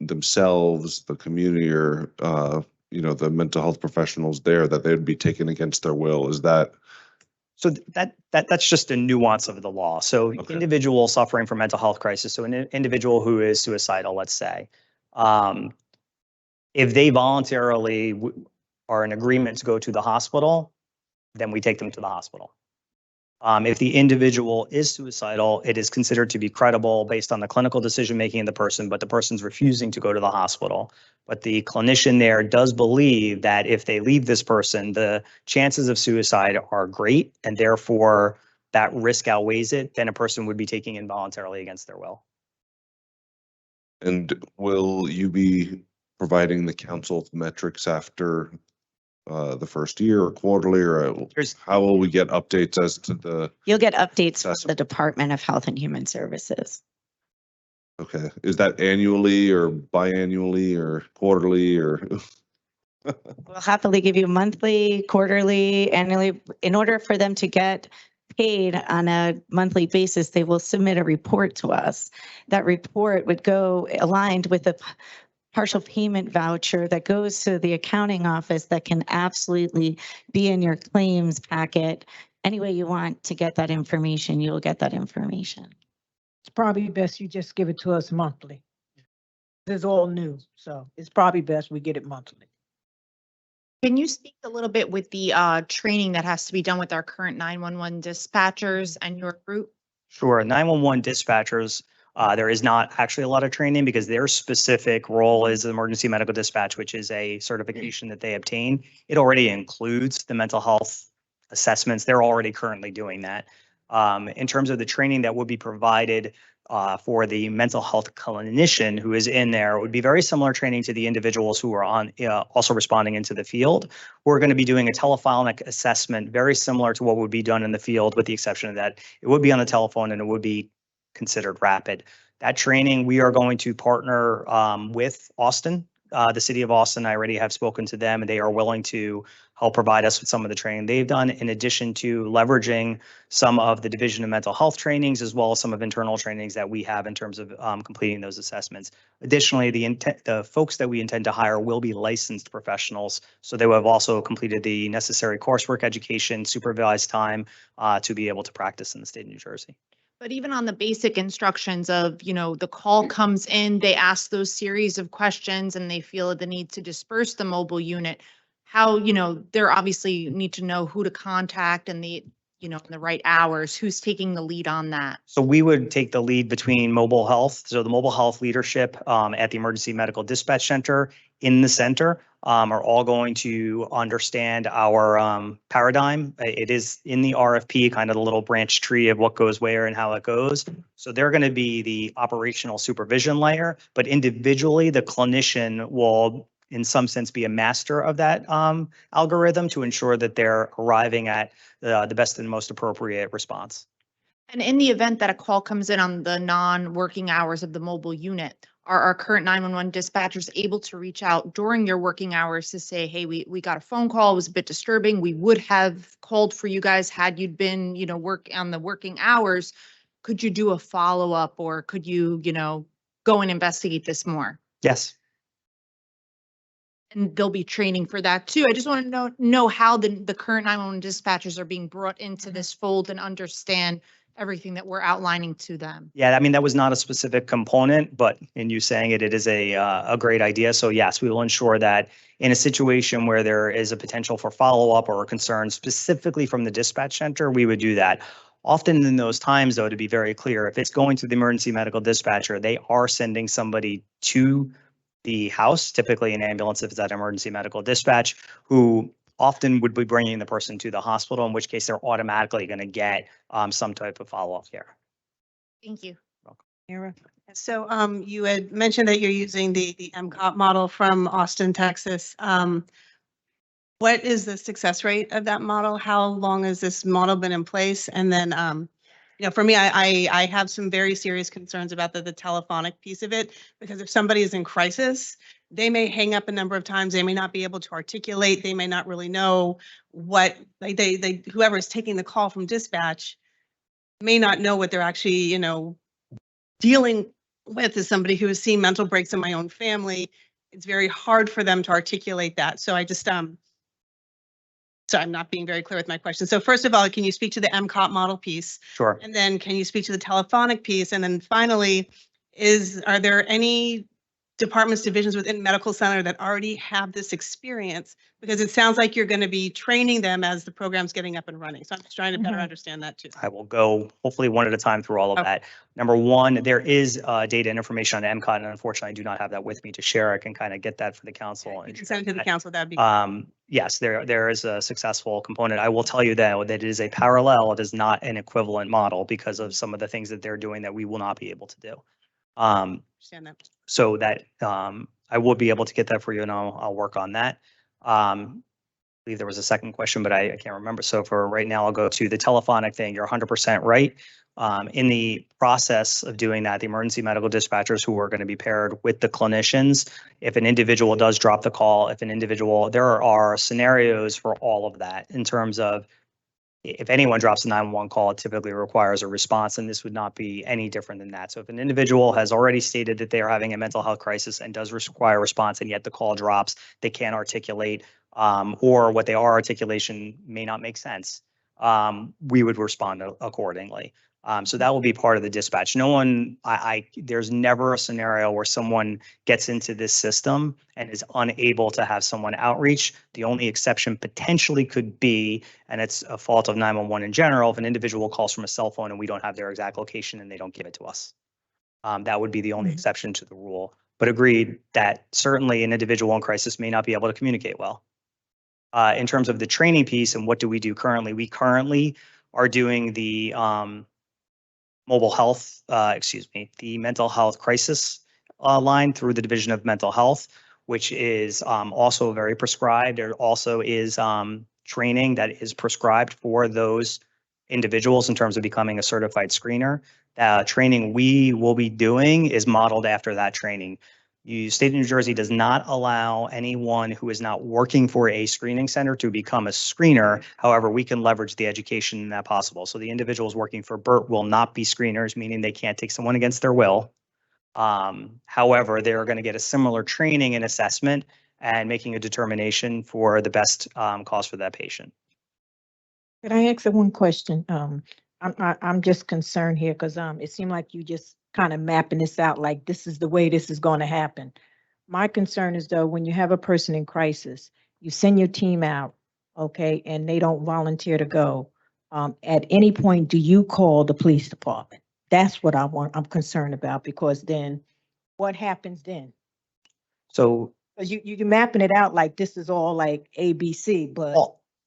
themselves, the community, or the mental health professionals there, that they'd be taken against their will. Is that? So that's just a nuance of the law. So individual suffering from mental health crisis, so an individual who is suicidal, let's say, if they voluntarily are in agreement to go to the hospital, then we take them to the hospital. If the individual is suicidal, it is considered to be credible based on the clinical decision-making of the person, but the person's refusing to go to the hospital. But the clinician there does believe that if they leave this person, the chances of suicide are great, and therefore that risk outweighs it, then a person would be taking involuntarily against their will. And will you be providing the council with metrics after the first year or quarterly, or how will we get updates as to the? You'll get updates from assessment? the Department of Health and Human Services. Okay, is that annually or biannually or quarterly or? We'll happily give you monthly, quarterly, annually. In order for them to get paid on a monthly basis, they will submit a report to us. That report would go aligned with a partial payment voucher that goes to the accounting office that can absolutely be in your claims packet. Any way you want to get that information, you'll get that information. It's probably best you just give it to us monthly. This is all new, so it's probably best we get it monthly. Can you speak a little bit with the training that has to be done with our current 911 dispatchers and your group? Sure. 911 dispatchers, there is not actually a lot of training because their specific role is emergency medical dispatch, which is a certification that they obtain. It already includes the mental health assessments. They're already currently doing that. In terms of the training that would be provided for the mental health clinician who is in there, it would be very similar training to the individuals who are on also responding into the field. We're going to be doing a telephonic assessment very similar to what would be done in the field, with the exception of that it would be on the telephone and it would be considered rapid. That training, we are going to partner with Austin. The city of Austin, I already have spoken to them, and they are willing to help provide us with some of the training they've done, in addition to leveraging some of the Division of Mental Health trainings, as well as some of internal trainings that we have in terms of completing those assessments. Additionally, the folks that we intend to hire will be licensed professionals, so they will have also completed the necessary coursework, education, supervised time to be able to practice in the state of New Jersey. But even on the basic instructions of, the call comes in, they ask those series of questions and they feel the need to disperse the mobile unit. How, they're obviously need to know who to contact and the right hours, who's taking the lead on that. So we would take the lead between mobile health. So the mobile health leadership at the Emergency Medical Dispatch Center in the center are all going to understand our paradigm. It is in the RFP, kind of the little branch tree of what goes where and how it goes. So they're going to be the operational supervision layer, but individually the clinician will in some sense be a master of that algorithm to ensure that they're arriving at the best and most appropriate response. And in the event that a call comes in on the non-working hours of the mobile unit, are our current 911 dispatchers able to reach out during your working hours to say, hey, we got a phone call, it was a bit disturbing. We would have called for you guys had you been, work on the working hours. Could you do a follow-up, or could you, go and investigate this more? Yes. And there'll be training for that too. I just want to know how the current 911 dispatchers are being brought into this fold and understand everything that we're outlining to them. Yeah, I mean, that was not a specific component, but in you saying it, it is a great idea. So yes, we will ensure that in a situation where there is a potential for follow-up or a concern specifically from the dispatch center, we would do that. Often in those times, though, to be very clear, if it's going to the emergency medical dispatcher, they are sending somebody to the house, typically an ambulance if it's at emergency medical dispatch, who often would be bringing the person to the hospital, in which case they're automatically going to get some type of follow-up care. Thank you. So you had mentioned that you're using the MCOP model from Austin, Texas. What is the success rate of that model? How long has this model been in place? And then, for me, I have some very serious concerns about the telephonic piece of it, because if somebody is in crisis, they may hang up a number of times. They may not be able to articulate. They may not really know what whoever is taking the call from dispatch may not know what they're actually, dealing with. As somebody who has seen mental breaks in my own family, it's very hard for them to articulate that. So I just, so I'm not being very clear with my question. So first of all, can you speak to the MCOP model piece? Sure. And then can you speak to the telephonic piece? And then finally, are there any departments, divisions within medical center that already have this experience? Because it sounds like you're going to be training them as the program's getting up and running. So I'm just trying to better understand that too. I will go hopefully one at a time through all of Okay. that. Number one, there is data and information on MCOT, and unfortunately, I do not have that with me to share. I can kind of get that for the council. You can send it to the council, that'd be. Yes, there is a successful component. I will tell you that it is a parallel. It is not an equivalent model because of some of the things that they're doing that we will not be able to do. Understand that. So that I will be able to get that for you, and I'll work on that. I believe there was a second question, but I can't remember. So for right now, I'll go to the telephonic thing. You're 100% right. In the process of doing that, the emergency medical dispatchers who are going to be paired with the clinicians, if an individual does drop the call, there are scenarios for all of that in terms of if anyone drops a 911 call, it typically requires a response, and this would not be any different than that. So if an individual has already stated that they are having a mental health crisis and does require a response, and yet the call drops, they can't articulate, or what they are articulation may not make sense, we would respond accordingly. So that will be part of the dispatch. There's never a scenario where someone gets into this system and is unable to have someone outreach. The only exception potentially could be, and it's a fault of 911 in general, if an individual calls from a cell phone and we don't have their exact location and they don't give it to us. That would be the only exception to the rule. But agreed that certainly an individual in crisis may not be able to communicate well. In terms of the training piece and what do we do currently, we currently are doing the the mental health crisis line through the Division of Mental Health, which is also very prescribed. There also is training that is prescribed for those individuals in terms of becoming a certified screener. Training we will be doing is modeled after that training. State of New Jersey does not allow anyone who is not working for a screening center to become a screener. However, we can leverage the education in that possible. So the individuals working for BERT will not be screeners, meaning they can't take someone against their will. However, they're going to get a similar training and assessment and making a determination for the best cause for that patient. Could I ask one question? I'm just concerned here because it seemed like you just kind of mapping this out like this is the way this is going to happen. My concern is though, when you have a person in crisis, you send your team out, okay, and they don't volunteer to go. At any point, do you call the police department? That's what I'm concerned about, because then what happens then? So Because you're mapping it out like this is all like ABC, but.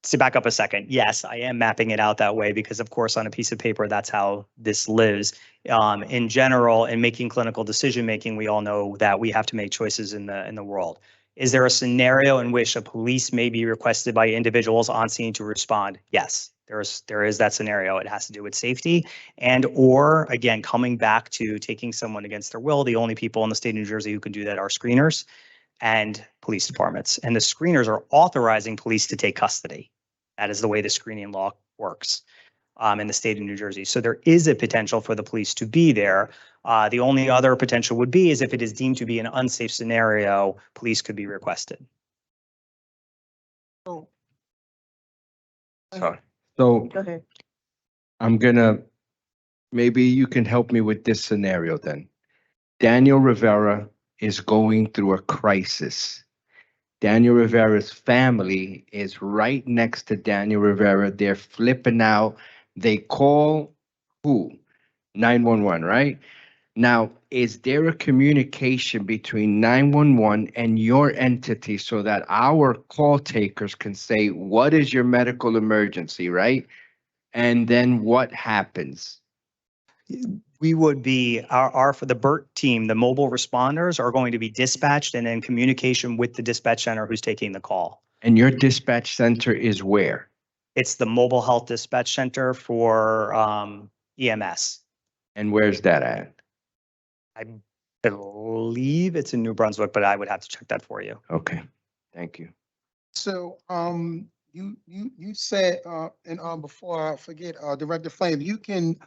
To back up a second, yes, I am mapping it out that way because, of course, on a piece of paper, that's how this lives. In general, in making clinical decision making, we all know that we have to make choices in the world. Is there a scenario in which a police may be requested by individuals on scene to respond? Yes, there is that scenario. It has to do with safety and or, again, coming back to taking someone against their will. The only people in the state of New Jersey who can do that are screeners and police departments. And the screeners are authorizing police to take custody. That is the way the screening law works in the state of New Jersey. So there is a potential for the police to be there. The only other potential would be is if it is deemed to be an unsafe scenario, police could be requested. So Go ahead. Maybe you can help me with this scenario then. Daniel Rivera is going through a crisis. Daniel Rivera's family is right next to Daniel Rivera. They're flipping out. They call who? 911, right? Now, is there a communication between 911 and your entity so that our call takers can say, what is your medical emergency, right? And then what happens? We would be for the BERT team, the mobile responders are going to be dispatched and in communication with the dispatch center who's taking the call. And your dispatch center is where? It's the mobile health dispatch center for EMS. And where's that at? I believe it's in New Brunswick, but I would have to check that for you. Okay, thank you. So, you said, and before I forget, Director Flame, you can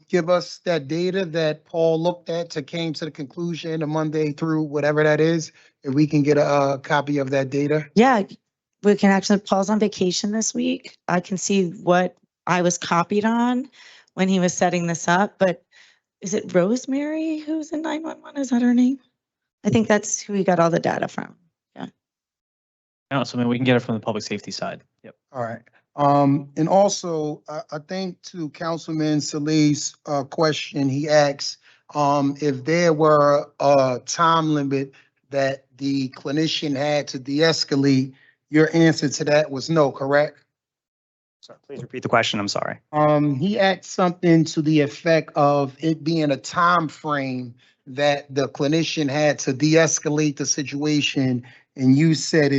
give us that data that Paul looked at came to the conclusion of Monday through whatever that is, if we can get a copy of that data? Yeah, we can actually, Paul's on vacation this week. I can see what I was copied on when he was setting this up, but is it Rosemary who's in 911? Is that her name? I think that's who we got all the data from. No, so I mean, we can get it from the public safety side. Yep. All right. And also, I think to Councilman Saleh's question, he asked if there were a time limit that the clinician had to de-escalate. Your answer to that was no, correct? Sorry, please repeat the question. I'm sorry. He asked something to the effect of it being a time frame that the clinician had to de-escalate the situation, and you said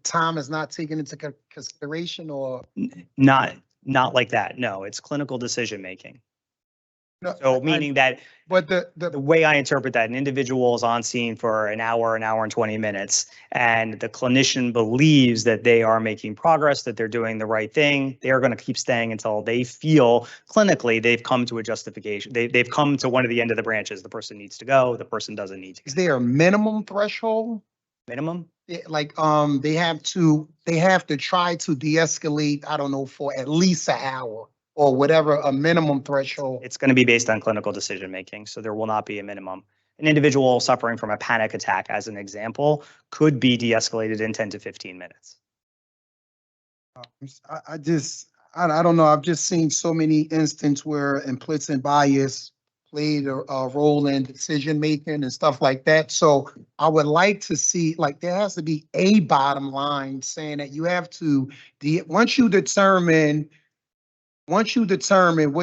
time is not taken into consideration, or? Not like that. No, it's clinical decision making. No, So meaning that But the way I interpret that, an individual is on scene for an hour and 20 minutes, and the clinician believes that they are making progress, that they're doing the right thing. They are going to keep staying until they feel clinically they've come to a justification. They've come to one of the end of the branches. The person needs to go. The person doesn't need to. Is there a minimum threshold? Minimum? Like, they have to try to de-escalate, I don't know, for at least an hour or whatever, a minimum threshold. It's going to be based on clinical decision making. So there will not be a minimum. An individual suffering from a panic attack, as an example, could be de-escalated in 10 to 15 minutes. I don't know. I've just seen so many instances where implicit bias played a role in decision making and stuff like that. So I would like to see, like, there has to be a bottom line saying that you have to, once you determine what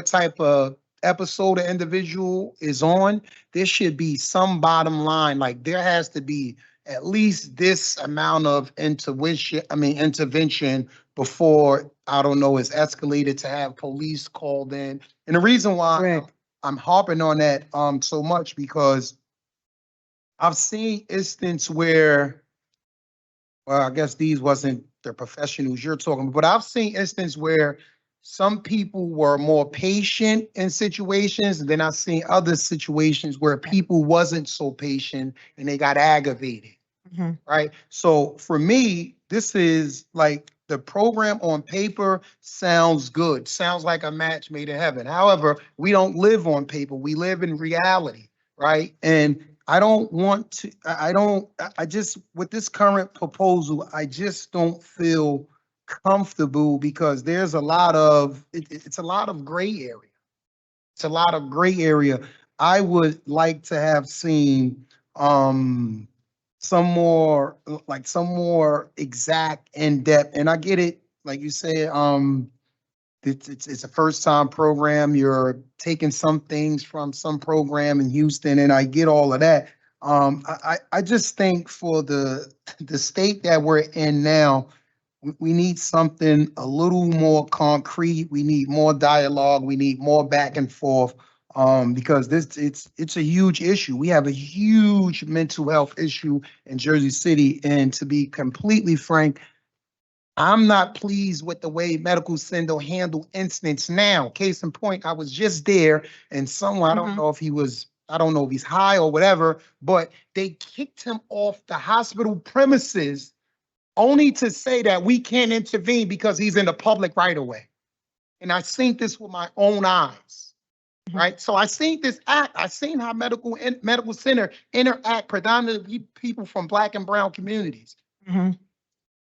type of episode an individual is on, there should be some bottom line. Like, there has to be at least this amount of intervention before, I don't know, it's escalated to have police called in. And the reason why I'm harping on that so much, because I've seen instances where, well, I guess these wasn't the professionals you're talking about, but I've seen instances where some people were more patient in situations, and then I've seen other situations where people wasn't so patient and they got aggravated. Right? So for me, this is like, the program on paper sounds good, sounds like a match made in heaven. However, we don't live on paper, we live in reality, right? And I just, with this current proposal, I just don't feel comfortable, because there's a lot of, it's a lot of gray area. It's a lot of gray area. I would like to have seen some more exact, in-depth, and I get it, like you said, it's a first-time program. You're taking some things from some program in Houston, and I get all of that. I just think for the state that we're in now, we need something a little more concrete. We need more dialogue. We need more back and forth. Because it's a huge issue. We have a huge mental health issue in Jersey City, and to be completely frank, I'm not pleased with the way Medical Center handle incidents now. Case in point, I was just there, and someone, I don't know if he's high or whatever, but they kicked him off the hospital premises only to say that we can't intervene because he's in the public right of way. And I seen this with my own eyes. Right. So I seen this act. I seen how medical center interact predominantly people from Black and brown communities.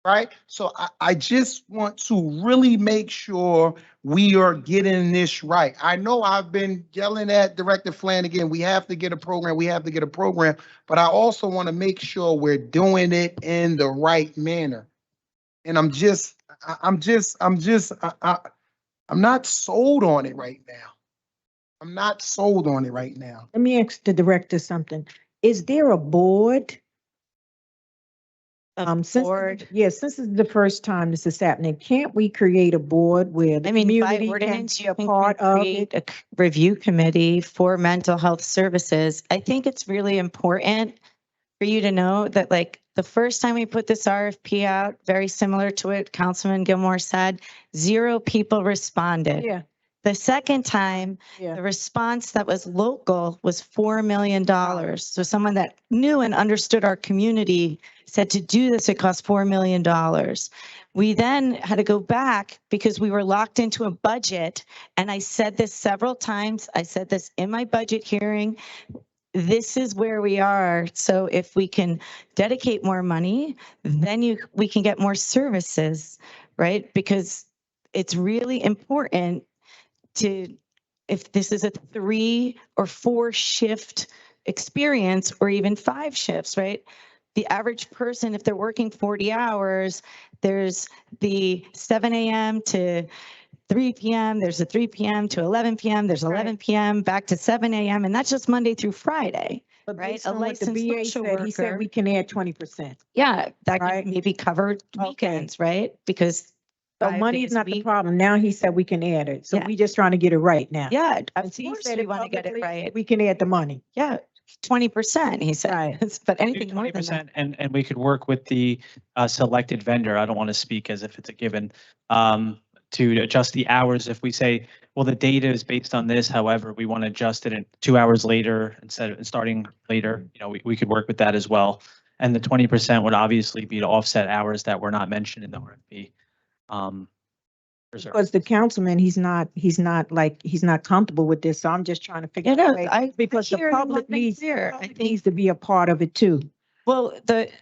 Right. So I just want to really make sure we are getting this right. I know I've been yelling at Director Flanagan, we have to get a program, but I also want to make sure we're doing it in the right manner. And I'm not sold on it right now. Let me ask the director something. Is there a board? Since this is the first time this is happening, can't we create a board where the I mean, by community can ordinance, be you a can part of create it? a review committee for mental health services. I think it's really important for you to know that, like, the first time we put this RFP out, very similar to what Councilman Gilmore said, 0 people responded. Yeah. The second time, the response that was local was $4 million. So someone that knew and understood our community said to do this, it cost $4 million. We then had to go back because we were locked into a budget. And I said this several times. I said this in my budget hearing. this is where we are. So if we can dedicate more money, then we can get more services, right? Because it's really important to, if this is a 3 or 4 shift experience, or even 5 shifts, right? The average person, if they're working 40 hours, there's the 7 a.m. to 3 p.m., there's a 3 p.m. to 11 p.m., there's 11 p.m. back to 7 a.m., and that's just Monday through Friday, But right? based A on what the licensed BA social said, he said worker. we can add 20%. Yeah, that Right. could maybe cover weekends, right? Because So 5 money days is a not the week- problem. Now he said we can add it. So Yeah. we just trying to get it right now. Yeah, of Since he course said we it want to get it publicly, right. We can add the money. Yeah, 20%, he said, Right. but Do anything more than that. 20%, and we could work with the selected vendor. I don't want to speak as if it's a given, to adjust the hours. If we say, well, the data is based on this, however, we want to adjust it in 2 hours later instead of starting later, we could work with that as well. And the 20% would obviously be to offset hours that were not mentioned in the RFP. Because the councilman, he's not comfortable with this. So I'm just trying to figure Yeah, out a no, way, because the hear and public want things needs, clear. I public think, needs to be a part of it too. well,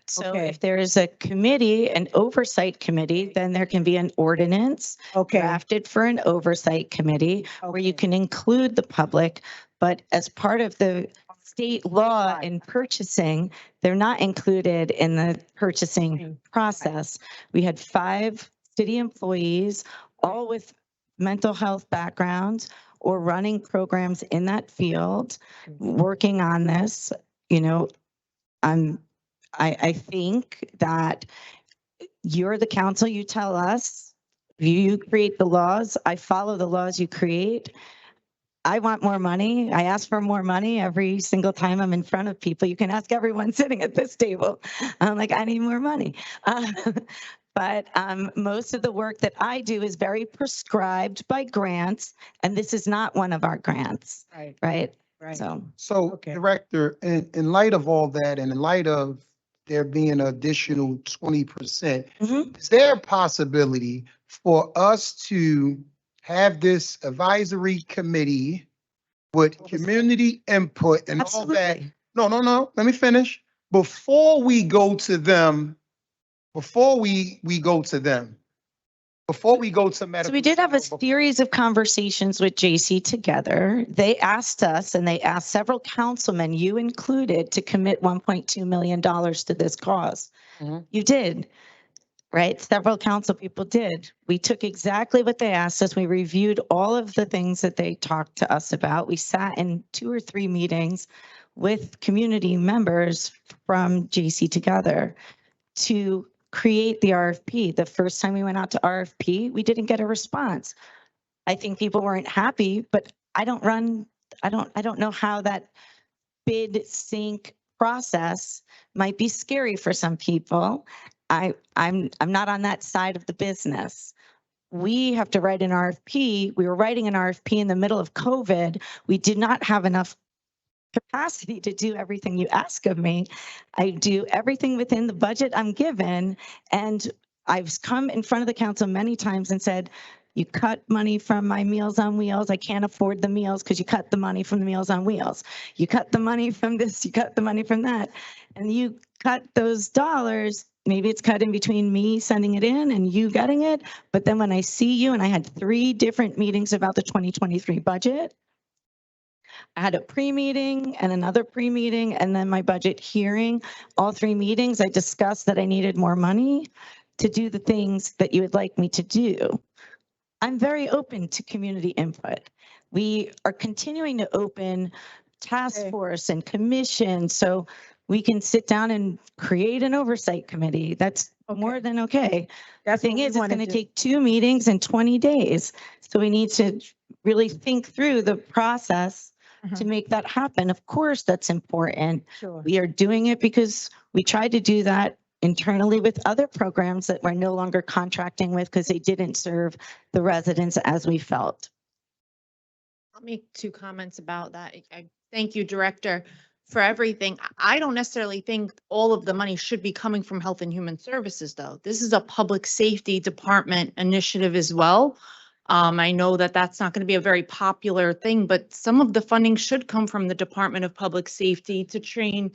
so Okay. if there is a committee, an oversight committee, then there can be an ordinance Okay. drafted for an oversight committee where you Okay. can include the public, but as part of the state law in purchasing, they're not included in the purchasing process. We had 5 city employees, all with mental health backgrounds or running programs in that field, working on this. I think that you're the council, you tell us, you create the laws, I follow the laws you create. I want more money. I ask for more money every single time I'm in front of people. You can ask everyone sitting at this table. I'm like, I need more money. But most of the work that I do is very prescribed by grants, and this is not one of our grants, Right. right? Right. So, Okay. Director, in light of all that, and in light of there being an additional 20%, is there a possibility for us to have this advisory committee with community input and all that? Absolutely. No, let me finish. Before we go to them, before we go to medical. So we did have a center, series of conversations with JC together. They asked us, and they asked several councilmen, you included, to commit $1.2 million to this cause. Mhm. You did, right? Several council people did. We took exactly what they asked us. We reviewed all of the things that they talked to us about. We sat in 2 or 3 meetings with community members from JC together to create the RFP. The first time we went out to RFP, we didn't get a response. I think people weren't happy, but I don't know how that bid sync process might be scary for some people. I'm not on that side of the business. We have to write an RFP. We were writing an RFP in the middle of COVID. We did not have enough capacity to do everything you ask of me. I do everything within the budget I'm given. And I've come in front of the council many times and said, you cut money from my Meals on Wheels. I can't afford the meals because you cut the money from the Meals on Wheels. You cut the money from this, you cut the money from that. And you cut those dollars. Maybe it's cut in between me sending it in and you getting it. But then when I see you, and I had 3 different meetings about the 2023 budget, I had a pre-meeting and another pre-meeting and then my budget hearing. All 3 meetings, I discussed that I needed more money to do the things that you would like me to do. I'm very open to community input. We are continuing to open task force and commission so we can sit down and create an oversight committee. That's more than okay. The thing is, it's going to take 2 meetings in 20 days. So we need to really think through the process to make that happen. Of course, that's important. Sure. We are doing it because we tried to do that internally with other programs that we're no longer contracting with because they didn't serve the residents as we felt. I'll make 2 comments about that. I thank you, Director, for everything. I don't necessarily think all of the money should be coming from Health and Human Services, though. This is a public safety department initiative as well. I know that that's not going to be a very popular thing, but some of the funding should come from the Department of Public Safety to train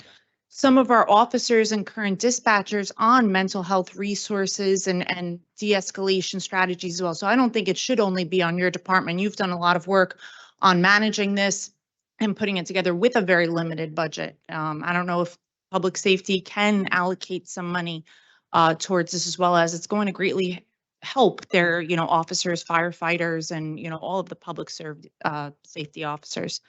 some of our officers and current dispatchers on mental health resources and de-escalation strategies as well. So I don't think it should only be on your department. You've done a lot of work on managing this and putting it together with a very limited budget. I don't know if public safety can allocate some money towards this, as well as it's going to greatly help their, officers, firefighters, and, all of the public safety officers.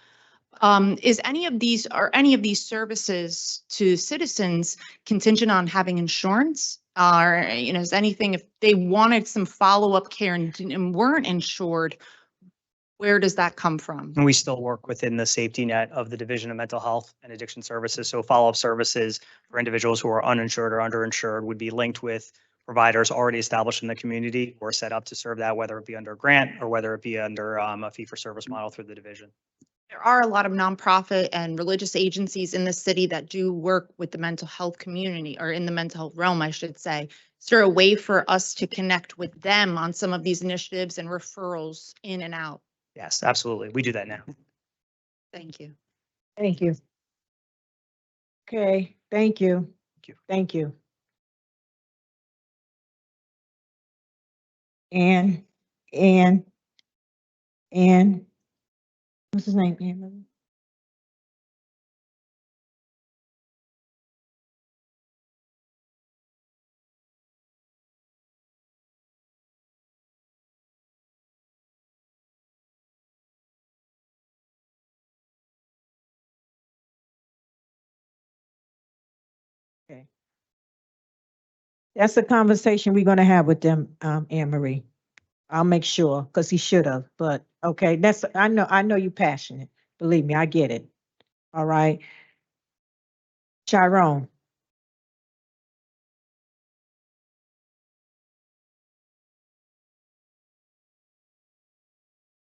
Are any of these services to citizens contingent on having insurance? Or, is anything, if they wanted some follow-up care and weren't insured, where does that come from? And we still work within the safety net of the Division of Mental Health and Addiction Services. So follow-up services for individuals who are uninsured or underinsured would be linked with providers already established in the community or set up to serve that, whether it be under a grant or whether it be under a fee-for-service model through the division. There are a lot of nonprofit and religious agencies in the city that do work with the mental health community, or in the mental health realm, I should say. Is there a way for us to connect with them on some of these initiatives and referrals in and out? Yes, absolutely. We do that now. Thank you. Thank you. Okay, thank you. Thank you. And, what's his name? Ann? Okay. That's a conversation we're gonna have with them, Anne Marie. I'll make sure, because he should have, but okay, I know you're passionate. Believe me, I get it. All right. Chiron.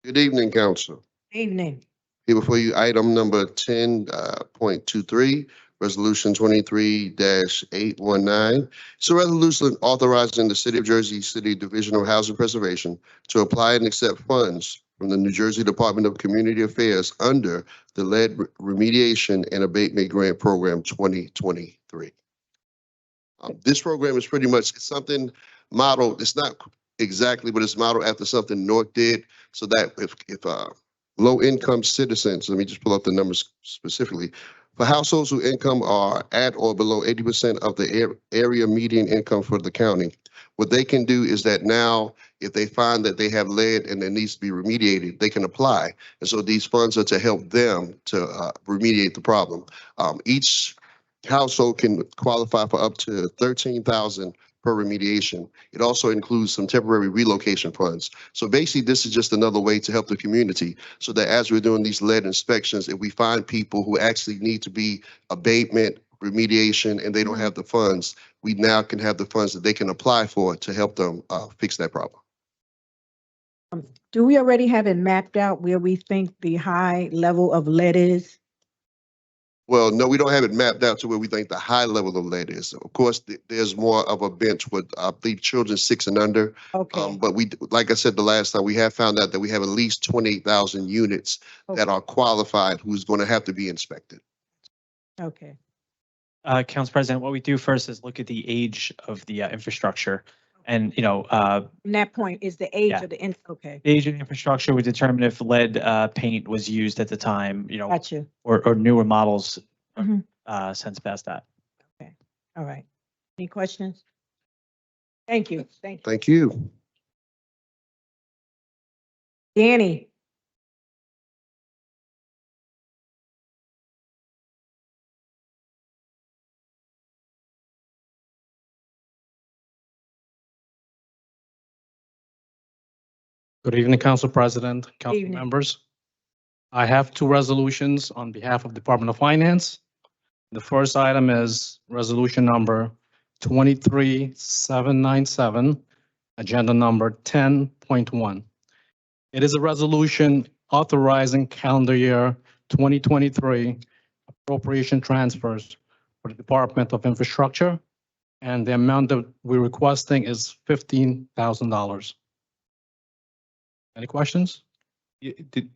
Good evening, Council. Evening. Here before you, item number 10.23, Resolution 23-819. It's a resolution authorizing the City of Jersey City Division of Housing Preservation to apply and accept funds from the New Jersey Department of Community Affairs under the Lead Remediation and Abatement Grant Program 2023. This program is pretty much something modeled, it's not exactly, but it's modeled after something North did, so that if low-income citizens, let me just pull up the numbers specifically, for households whose income are at or below 80% of the area median income for the county, what they can do is that now, if they find that they have lead and it needs to be remediated, they can apply. And so these funds are to help them to remediate the problem. Each household can qualify for up to $13,000 per remediation. It also includes some temporary relocation funds. So basically, this is just another way to help the community, so that as we're doing these lead inspections, if we find people who actually need to be abatement, remediation, and they don't have the funds, we now can have the funds that they can apply for to help them fix that problem. Do we already have it mapped out where we think the high level of lead is? Well, no, we don't have it mapped out to where we think the high level of lead is. Of course, there's more of a bench with, I believe, children 6 and under. Okay. But we, like I said the last time, we have found out that we have at least 28,000 units that are qualified who's going to have to be inspected. Okay. Council President, what we do first is look at the age of the infrastructure. And, From that point is the age Yeah. of the, okay. the age of the infrastructure would determine if lead paint was used at the time, Gotcha. or newer models Mhm. since past that. Okay. All right. Any questions? Thank you. Thank you. Thank you. Danny. Good evening, Council President, council Evening. members. I have 2 resolutions on behalf of Department of Finance. The first item is resolution number 23797, agenda number 10.1. It is a resolution authorizing calendar year 2023 appropriation transfers for the Department of Infrastructure, and the amount that we're requesting is $15,000. Any questions? Did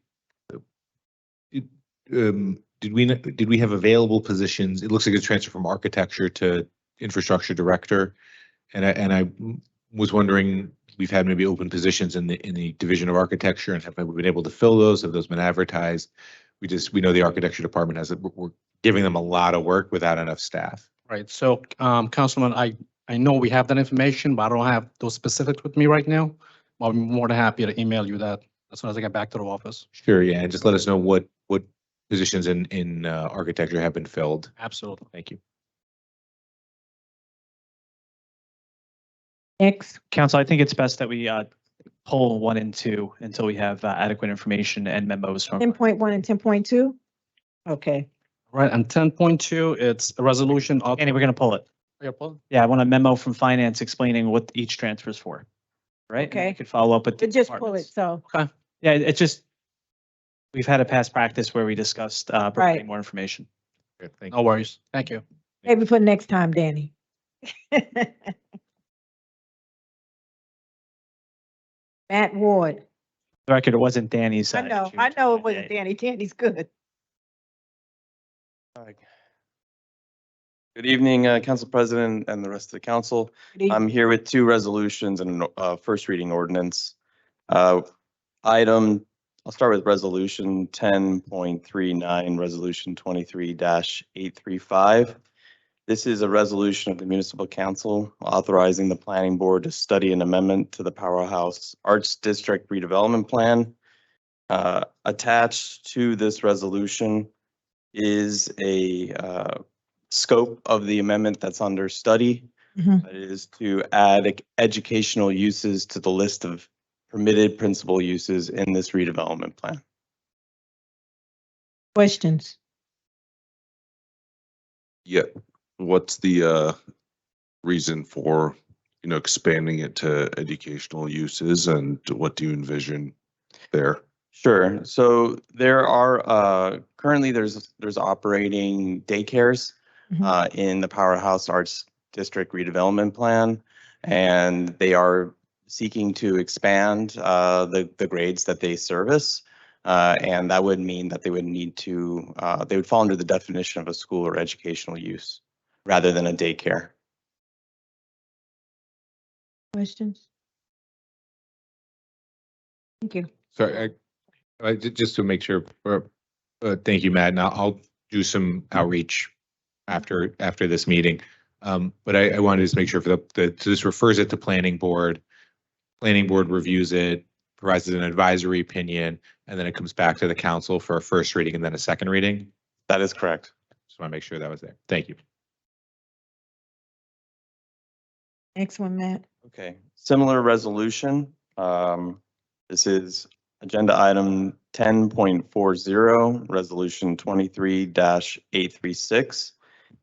we have available positions? It looks like a transfer from architecture to infrastructure director. And I was wondering, we've had maybe open positions in the division of architecture, and have we been able to fill those? Have those been advertised? We know the architecture department we're giving them a lot of work without enough staff. Right, so, Councilman, I know we have that information, but I don't have those specifics with me right now. I'll be more than happy to email you that as soon as I get back to the office. Sure, yeah, and just let us know what positions in architecture have been filled. Absolutely. Thank you. Next, Council, I think it's best that we pull 1 and 2 until we have adequate information and memos from. 10.1 and 10.2? Okay. Right, and 10.2, it's a resolution of. Andy, we're going to pull it. Yeah, I want a memo from finance explaining what each transfer is for. Right? And Okay. we could follow up with. the But just pull it, departments. so. Okay. Yeah, it's just, we've had a past practice where we discussed providing more information. Okay, thank No worries. Thank you. Maybe for next time, Danny. Matt Ward. The record, it wasn't Danny's. I know it wasn't Danny. Danny's good. Good evening, Council President and the rest of the council. Good evening. I'm here with 2 resolutions and a first reading ordinance. I'll start with resolution 10.39, resolution 23-835. This is a resolution of the Municipal Council authorizing the planning board to study an amendment to the Powerhouse Arts District redevelopment plan. Attached to this resolution is a scope of the amendment that's under study. That is to add educational uses to the list of permitted principal uses in this redevelopment plan. Questions? Yeah, what's the reason for, expanding it to educational uses, and what do you envision there? Sure. So there are currently there's operating daycares in the Powerhouse Arts District redevelopment plan, and they are seeking to expand the grades that they service. And that would mean that they would need to, they would fall under the definition of a school or educational use rather than a daycare. Questions? Thank you. Sorry, just to make sure, thank you, Matt, and I'll do some outreach after this meeting. But I wanted to just make sure so this refers it to planning board reviews it, provides an advisory opinion, and then it comes back to the council for a first reading and then a second reading. That is correct. Just want to make sure that was there. Thank you. Next one, Matt. Okay, similar resolution. This is agenda item 10.40, resolution 23-836,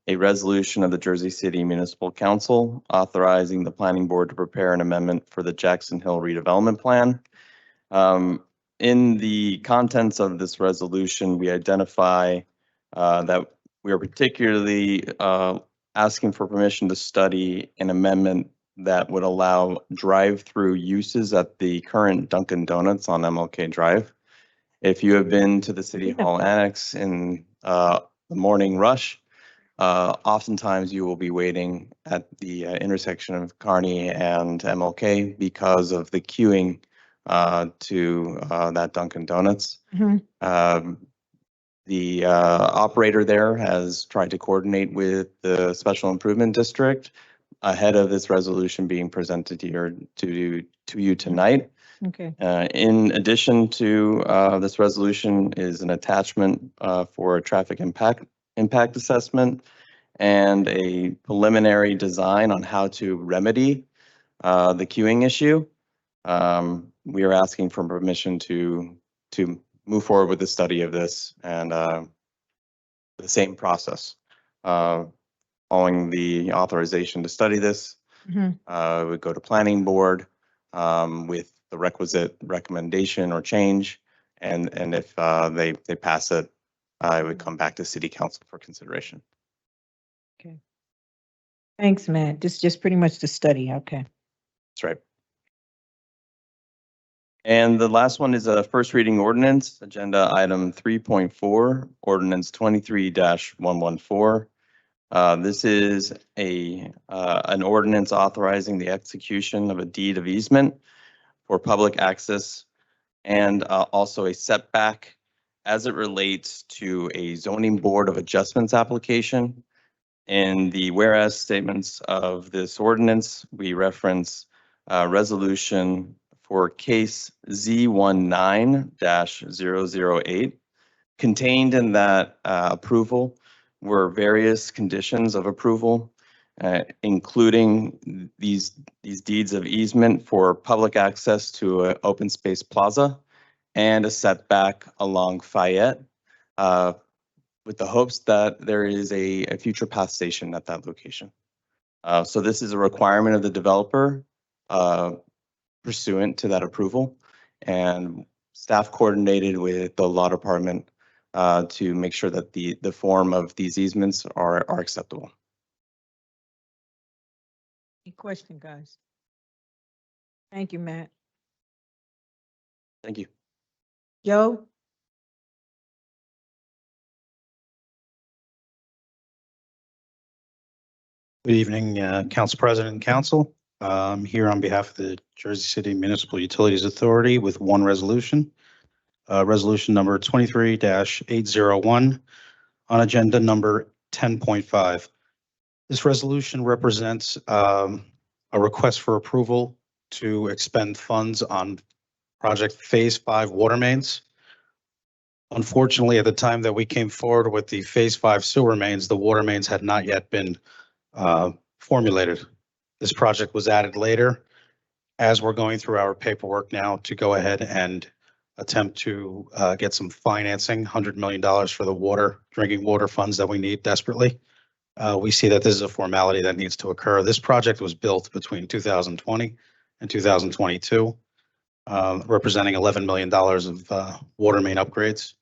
a resolution of the Jersey City Municipal Council authorizing the planning board to prepare an amendment for the Jackson Hill redevelopment plan. In the contents of this resolution, we identify that we are particularly asking for permission to study an amendment that would allow drive-through uses at the current Dunkin' Donuts on MLK Drive. If you have been to the City Hall Annex in the morning rush, oftentimes you will be waiting at the intersection of Kearney and MLK because of the queuing to that Dunkin' Donuts. The operator there has tried to coordinate with the Special Improvement District ahead of this resolution being presented here to you tonight. Okay. In addition to this resolution is an attachment for a traffic impact assessment and a preliminary design on how to remedy the queuing issue. We are asking for permission to move forward with the study of this and the same process. Following the authorization to study this, we go to planning board with the requisite recommendation or change, and if they pass it, I would come back to City Council for consideration. Okay. Thanks, Matt. This is just pretty much the study. Okay. That's right. And the last one is a first reading ordinance, agenda item 3.4, ordinance 23-114. This is an ordinance authorizing the execution of a deed of easement for public access and also a setback as it relates to a zoning board of adjustments application. In the whereas statements of this ordinance, we reference resolution for case Z19-008. Contained in that approval were various conditions of approval, including these deeds of easement for public access to an open space plaza and a setback along Fayette, with the hopes that there is a future path station at that location. So this is a requirement of the developer pursuant to that approval, and staff coordinated with the law department to make sure that the form of these easements are acceptable. Any question, guys? Thank you, Matt. Thank you. Joe? Good evening, Council President and Council. I'm here on behalf of the Jersey City Municipal Utilities Authority with one resolution. Resolution number 23-801 on agenda number 10.5. This resolution represents a request for approval to expend funds on project Phase 5 water mains. Unfortunately, at the time that we came forward with the Phase 5 sewer mains, the water mains had not yet been formulated. This project was added later as we're going through our paperwork now to go ahead and attempt to get some financing, $100 million for the drinking water funds that we need desperately. We see that this is a formality that needs to occur. This project was built between 2020 and 2022, representing $11 million of water main upgrades.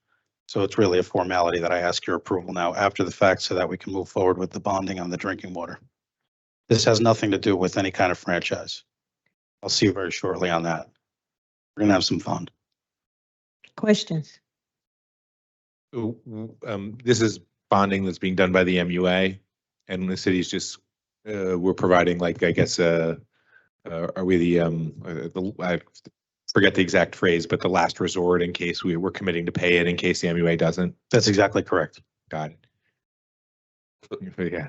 So it's really a formality that I ask your approval now after the fact so that we can move forward with the bonding on the drinking water. This has nothing to do with any kind of franchise. I'll see you very shortly on that. We're going to have some fun. Questions? This is bonding that's being done by the MUA, and the city's just, we're providing, like, I guess, are we the I forget the exact phrase, but the last resort in case we're committing to pay it in case the MUA doesn't? That's exactly correct. Got it. Yeah.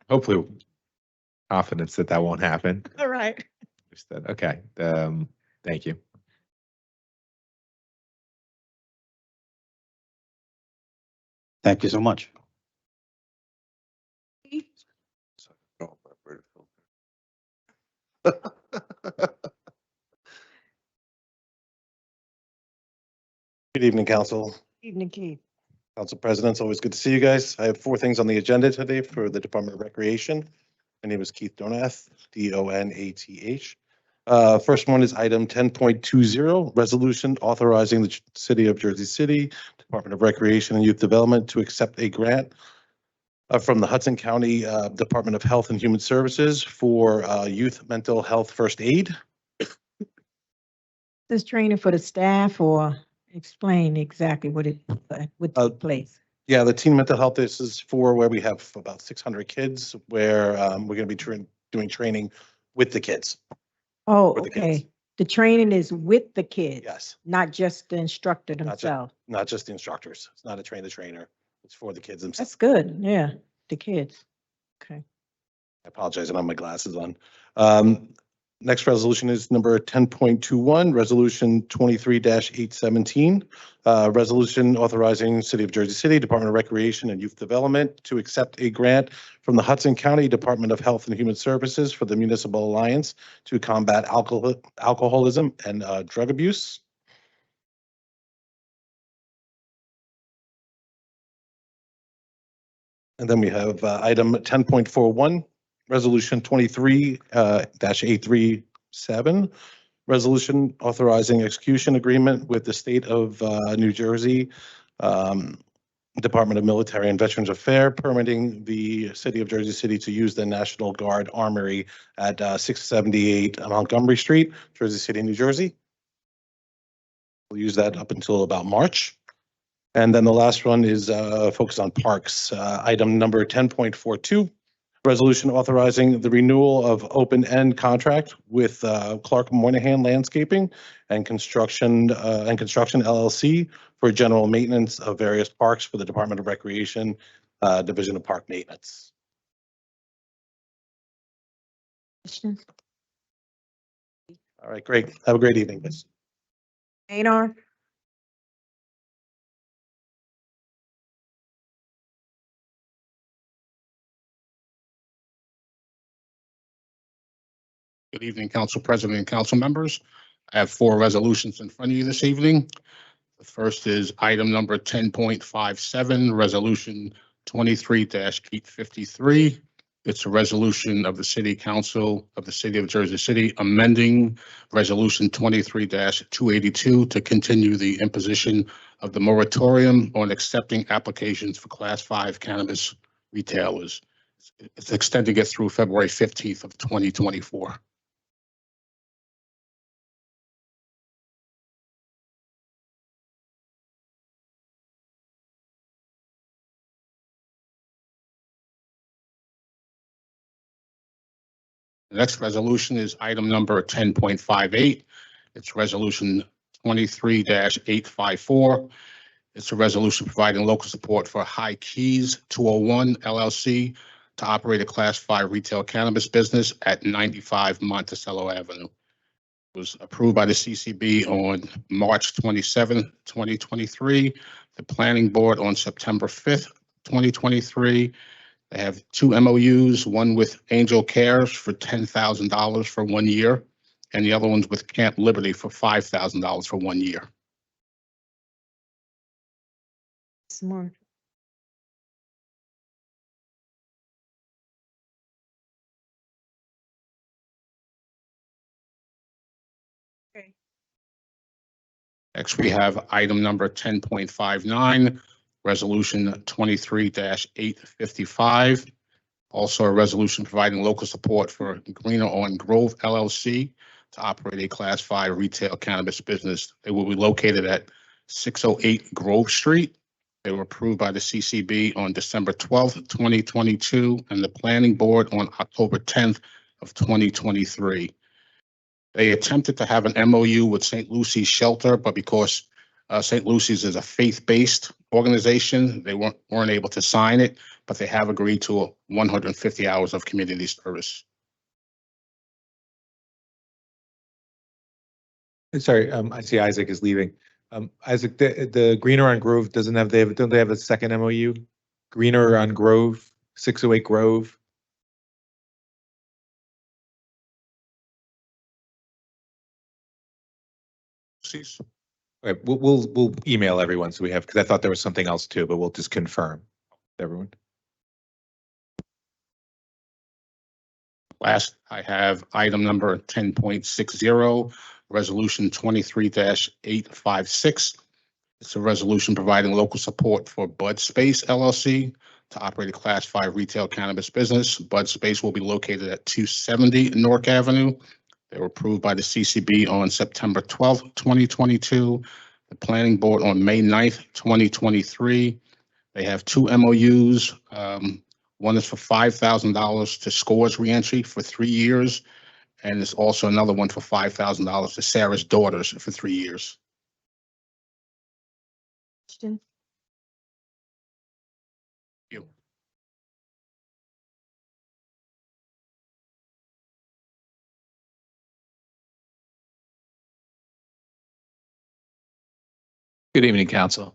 Hopefully, confidence that won't happen. All right. Understood. Okay. Thank you. Thank you so much. Good evening, Council. Evening, Keith. Council President, it's always good to see you guys. I have 4 things on the agenda today for the Department of Recreation. My name is Keith Donath, Donath. First one is item 10.20, resolution authorizing the City of Jersey City Department of Recreation and Youth Development to accept a grant from the Hudson County Department of Health and Human Services for youth mental health first aid. This training for the staff, or explain exactly what it would take place? Yeah, the teen mental health, this is for where we have about 600 kids where we're going to be doing training with the kids. Oh, for the kids. okay. The training is with the kids? Yes. Not just the instructor Not themselves? Not just the instructors. It's not a trainer. It's for the kids themselves. That's good, yeah, the kids. Okay. I apologize, I don't have my glasses on. Next resolution is number 10.21, resolution 23-817. Resolution authorizing City of Jersey City Department of Recreation and Youth Development to accept a grant from the Hudson County Department of Health and Human Services for the Municipal Alliance to combat alcoholism and drug abuse. And then we have item 10.41, resolution 23-837, resolution authorizing execution agreement with the state of New Jersey Department of Military and Veterans Affairs, permitting the City of Jersey City to use the National Guard Armory at 678 Montgomery Street, Jersey City, New Jersey. We'll use that up until about March. And then the last one is focused on parks. Item number 10.42, resolution authorizing the renewal of open-end contract with Clark Moynihan Landscaping and Construction LLC for general maintenance of various parks for the Department of Recreation, Division of Park Maintenance. Questions? All right, great. Have a great evening, guys. Anar? Good evening, Council President and council members. I have 4 resolutions in front of you this evening. The first is item number 10.57, resolution 23-853. It's a resolution of the City Council of the City of Jersey City amending resolution 23-282 to continue the imposition of the moratorium on accepting applications for Class 5 cannabis retailers. It's extending it through February 15th of 2024. The next resolution is item number 10.58. It's resolution 23-854. It's a resolution providing local support for High Keys 201 LLC to operate a Class 5 retail cannabis business at 95 Monticello Avenue. It was approved by the CCB on March 27, 2023, the Planning Board on September 5th, 2023. They have 2 MOUs, one with Angel Cares for $10,000 for 1 year, and the other one's with Camp Liberty for $5,000 for 1 year. Smart. Okay. Next, we have item number 10.59, resolution 23-855. Also a resolution providing local support for Greener on Grove LLC to operate a Class 5 retail cannabis business. They will be located at 608 Grove Street. They were approved by the CCB on December 12th, 2022, and the Planning Board on October 10th of 2023. They attempted to have an MOU with St. Lucy's Shelter, but because St. Lucy's is a faith-based organization, they weren't able to sign it, but they have agreed to 150 hours of community service. Sorry, I see Isaac is leaving. Isaac, the Greener on Grove don't they have a second MOU? Greener on Grove, 608 Grove. All right, we'll email everyone so we have, because I thought there was something else too, but we'll just confirm everyone. Last, I have item number 10.60, resolution 23-856. It's a resolution providing local support for Bud Space LLC to operate a Class 5 retail cannabis business. Bud Space will be located at 270 Newark Avenue. They were approved by the CCB on September 12th, 2022. The Planning Board on May 9th, 2023. They have 2 MOUs. One is for $5,000 to Scores Reentry for 3 years. And there's also another one for $5,000 to Sarah's Daughters for 3 years. Question? Thank you. Good evening, Council.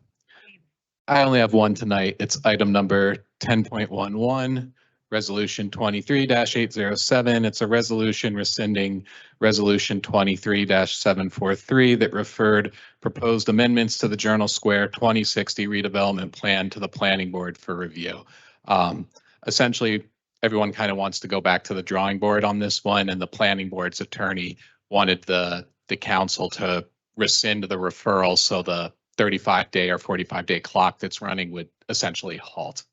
I only have one tonight. It's item number 10.11, Resolution 23-807. It's a resolution rescinding Resolution 23-743 that referred proposed amendments to the Journal Square 2060 redevelopment plan to the Planning Board for review. Essentially, everyone kind of wants to go back to the drawing board on this one, and the Planning Board's attorney wanted the council to rescind the referral so the 35-day or 45-day clock that's running would essentially halt.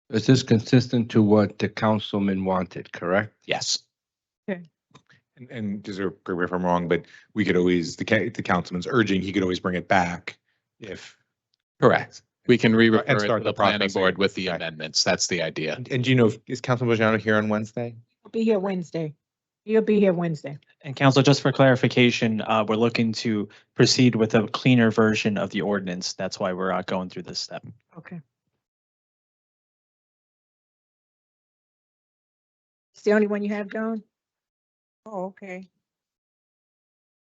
Is this consistent to what the councilman wanted, correct? Yes. Okay. And just correct me if I'm wrong, but we could always, the councilman's urging, he could always bring it back if. Correct. We can re-refer And it start to the the planning process board again. with the Right. amendments. That's the idea. And do you know, is Councilman Bojano here on Wednesday? He'll be here Wednesday. He'll be here Wednesday. And council, just for clarification, we're looking to proceed with a cleaner version of the ordinance. That's why we're going through this step. Okay. It's the only one you have, John? Oh, okay.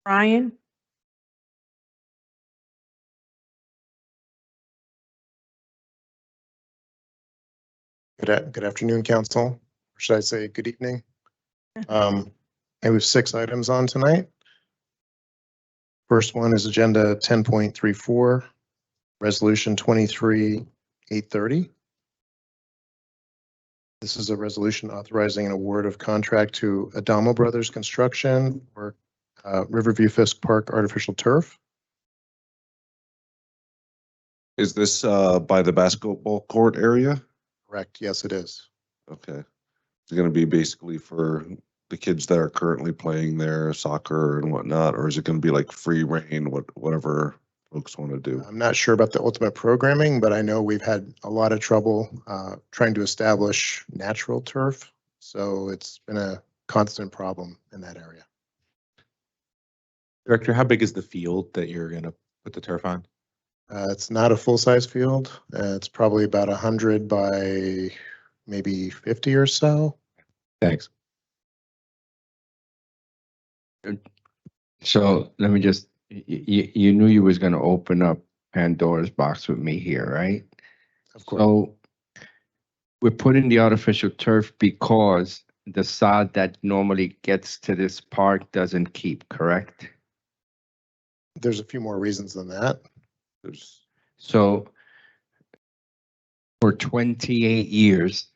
Brian? Good afternoon, council. Or should I say good evening? I have 6 items on tonight. First one is agenda 10.34, resolution 23-830. This is a resolution authorizing an award of contract to Adamo Brothers Construction for Riverview Fisk Park artificial turf. Is this by the basketball court area? Correct. Yes, it is. Okay. It's going to be basically for the kids that are currently playing there, soccer and whatnot, or is it going to be like free reign, whatever folks want to do? I'm not sure about the ultimate programming, but I know we've had a lot of trouble trying to establish natural turf. So it's been a constant problem in that area. Director, how big is the field that you're going to put the turf on? It's not a full-size field. It's probably about 100 by maybe 50 or so. Thanks. So let me just, you knew you was gonna open up Pandora's box with me here, right? Of course. So we're putting the artificial turf because the sod that normally gets to this park doesn't keep, correct? There's a few more reasons than that. So for 28 years,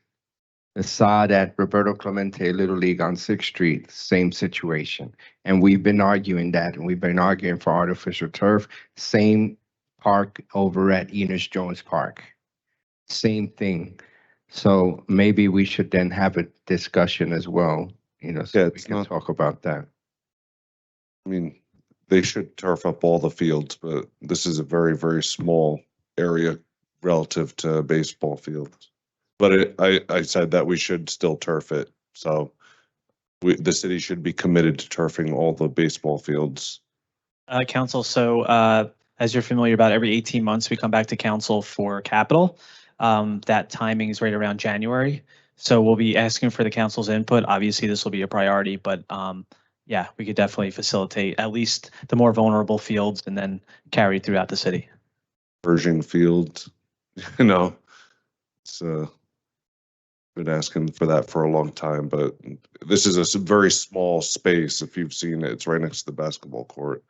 the sod at Roberto Clemente Little League on 6th Street, same situation. And we've been arguing that, and we've been arguing for artificial turf, same park over at Enos Jones Park. Same thing. So maybe we should then have a discussion as well, so we can talk about that. I mean, they should turf up all the fields, but this is a very, very small area relative to baseball fields. But I said that we should still turf it. So the city should be committed to turfing all the baseball fields. Council, so as you're familiar about, every 18 months, we come back to council for capital. That timing is right around January. So we'll be asking for the council's input. Obviously, this will be a priority, but yeah, we could definitely facilitate at least the more vulnerable fields and then carry throughout the city. Pershing fields, it's been asking for that for a long time, but this is a very small space. If you've seen it, it's right next to the basketball court.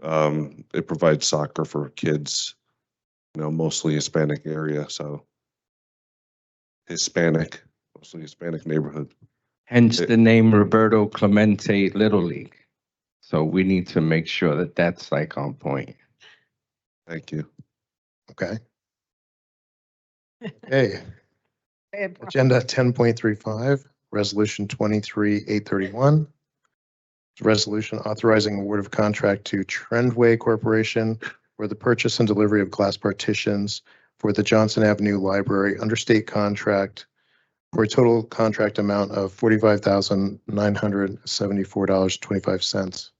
It provides soccer for kids, mostly Hispanic area. So mostly Hispanic neighborhood. Hence the name Roberto Clemente Little League. So we need to make sure that that's like on point. Thank you. Okay. Hey. Agenda 10.35, resolution 23-831. Resolution authorizing award of contract to Trendway Corporation for the purchase and delivery of glass partitions for the Johnson Avenue Library under state contract for a total contract amount of $45,974.25.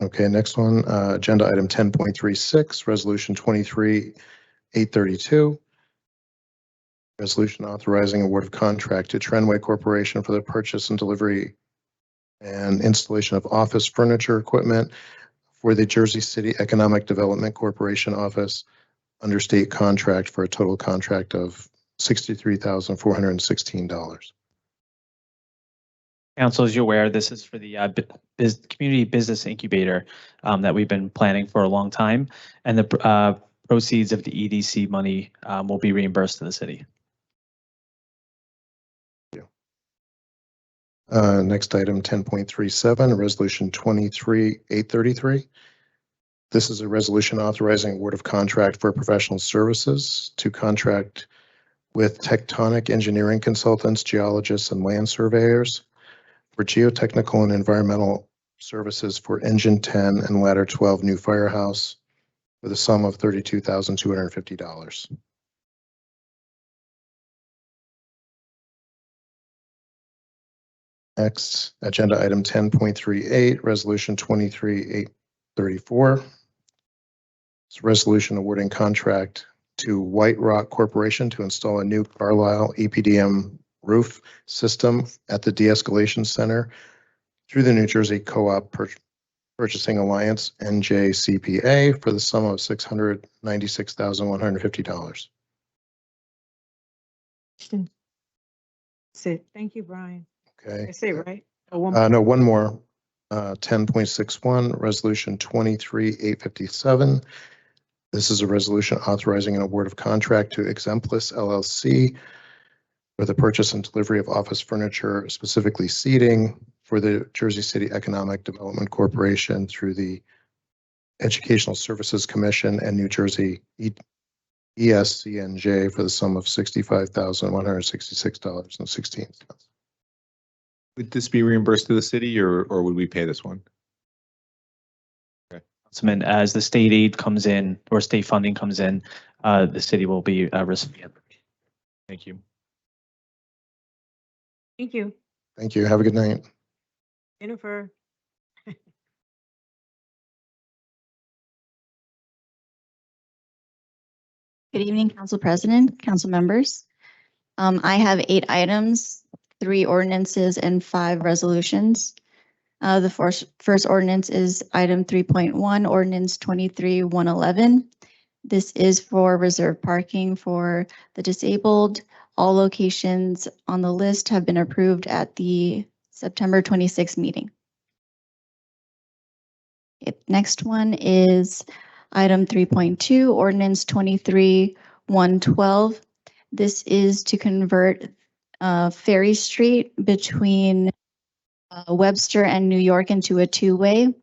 Okay, next one, agenda item 10.36, resolution 23-832. Resolution authorizing award of contract to Trendway Corporation for the purchase and delivery and installation of office furniture equipment for the Jersey City Economic Development Corporation office under state contract for a total contract of $63,416. Council, as you're aware, this is for the community business incubator that we've been planning for a long time, and the proceeds of the EDC money will be reimbursed to the city. Next item 10.37, resolution 23-833. This is a resolution authorizing award of contract for professional services to contract with Tectonic Engineering Consultants, geologists, and land surveyors for geotechnical and environmental services for Engine 10 and Ladder 12 new firehouse with a sum of $32,250. Next, agenda item 10.38, resolution 23-834. It's a resolution awarding contract to White Rock Corporation to install a new Carlisle EPDM roof system at the De-escalation center through the New Jersey Co-op Purchasing Alliance, NJCPA, for the sum of $696,150. That's it. Thank you, Brian. Okay. That's it, right? Oh, one more. No, one more. 10.61, resolution 23-857. This is a resolution authorizing an award of contract to Exemplis LLC for the purchase and delivery of office furniture, specifically seating, for the Jersey City Economic Development Corporation through the Educational Services Commission and New Jersey ESCNJ for the sum of $65,166.16. Would this be reimbursed to the city or would we pay this one? Councilman, as the state aid comes in or state funding comes in, the city will be a recipient. Thank you. Thank you, Thank you. Have a good night. Jennifer. Good evening, Council President, council members. I have 8 items, 3 ordinances and 5 resolutions. The first ordinance is item 3.1, ordinance 23-111. This is for reserved parking for the disabled. All locations on the list have been approved at the September 26th meeting. Okay, next one is item 3.2, ordinance 23-112. This is to convert Ferry Street between Webster and New York into a 2-way.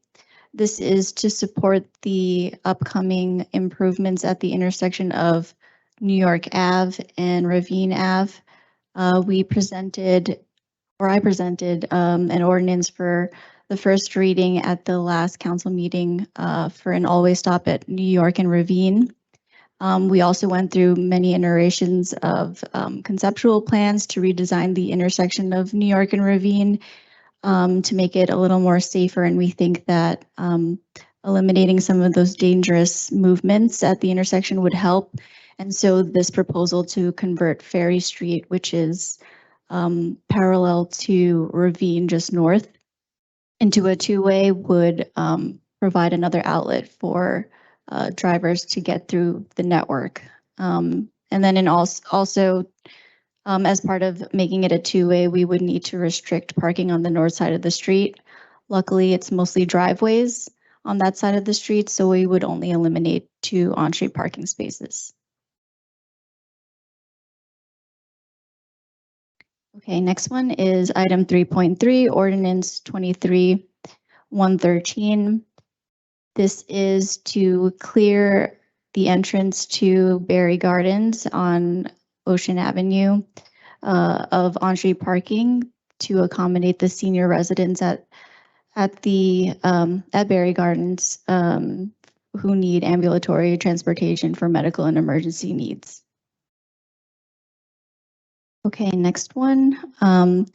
This is to support the upcoming improvements at the intersection of New York Ave and Ravine Ave. I presented an ordinance for the first reading at the last council meeting for an always stop at New York and Ravine. We also went through many iterations of conceptual plans to redesign the intersection of New York and Ravine to make it a little more safer. And we think that eliminating some of those dangerous movements at the intersection would help. And so this proposal to convert Ferry Street, which is parallel to Ravine just north, into a 2-way would provide another outlet for drivers to get through the network. And then also as part of making it a 2-way, we would need to restrict parking on the north side of the street. Luckily, it's mostly driveways on that side of the street, so we would only eliminate 2 on-street parking spaces. Okay, next one is item 3.3, ordinance 23-113. This is to clear the entrance to Berry Gardens on Ocean Avenue of on-street parking to accommodate the senior residents at Berry Gardens who need ambulatory transportation for medical and emergency needs. Okay, next one, item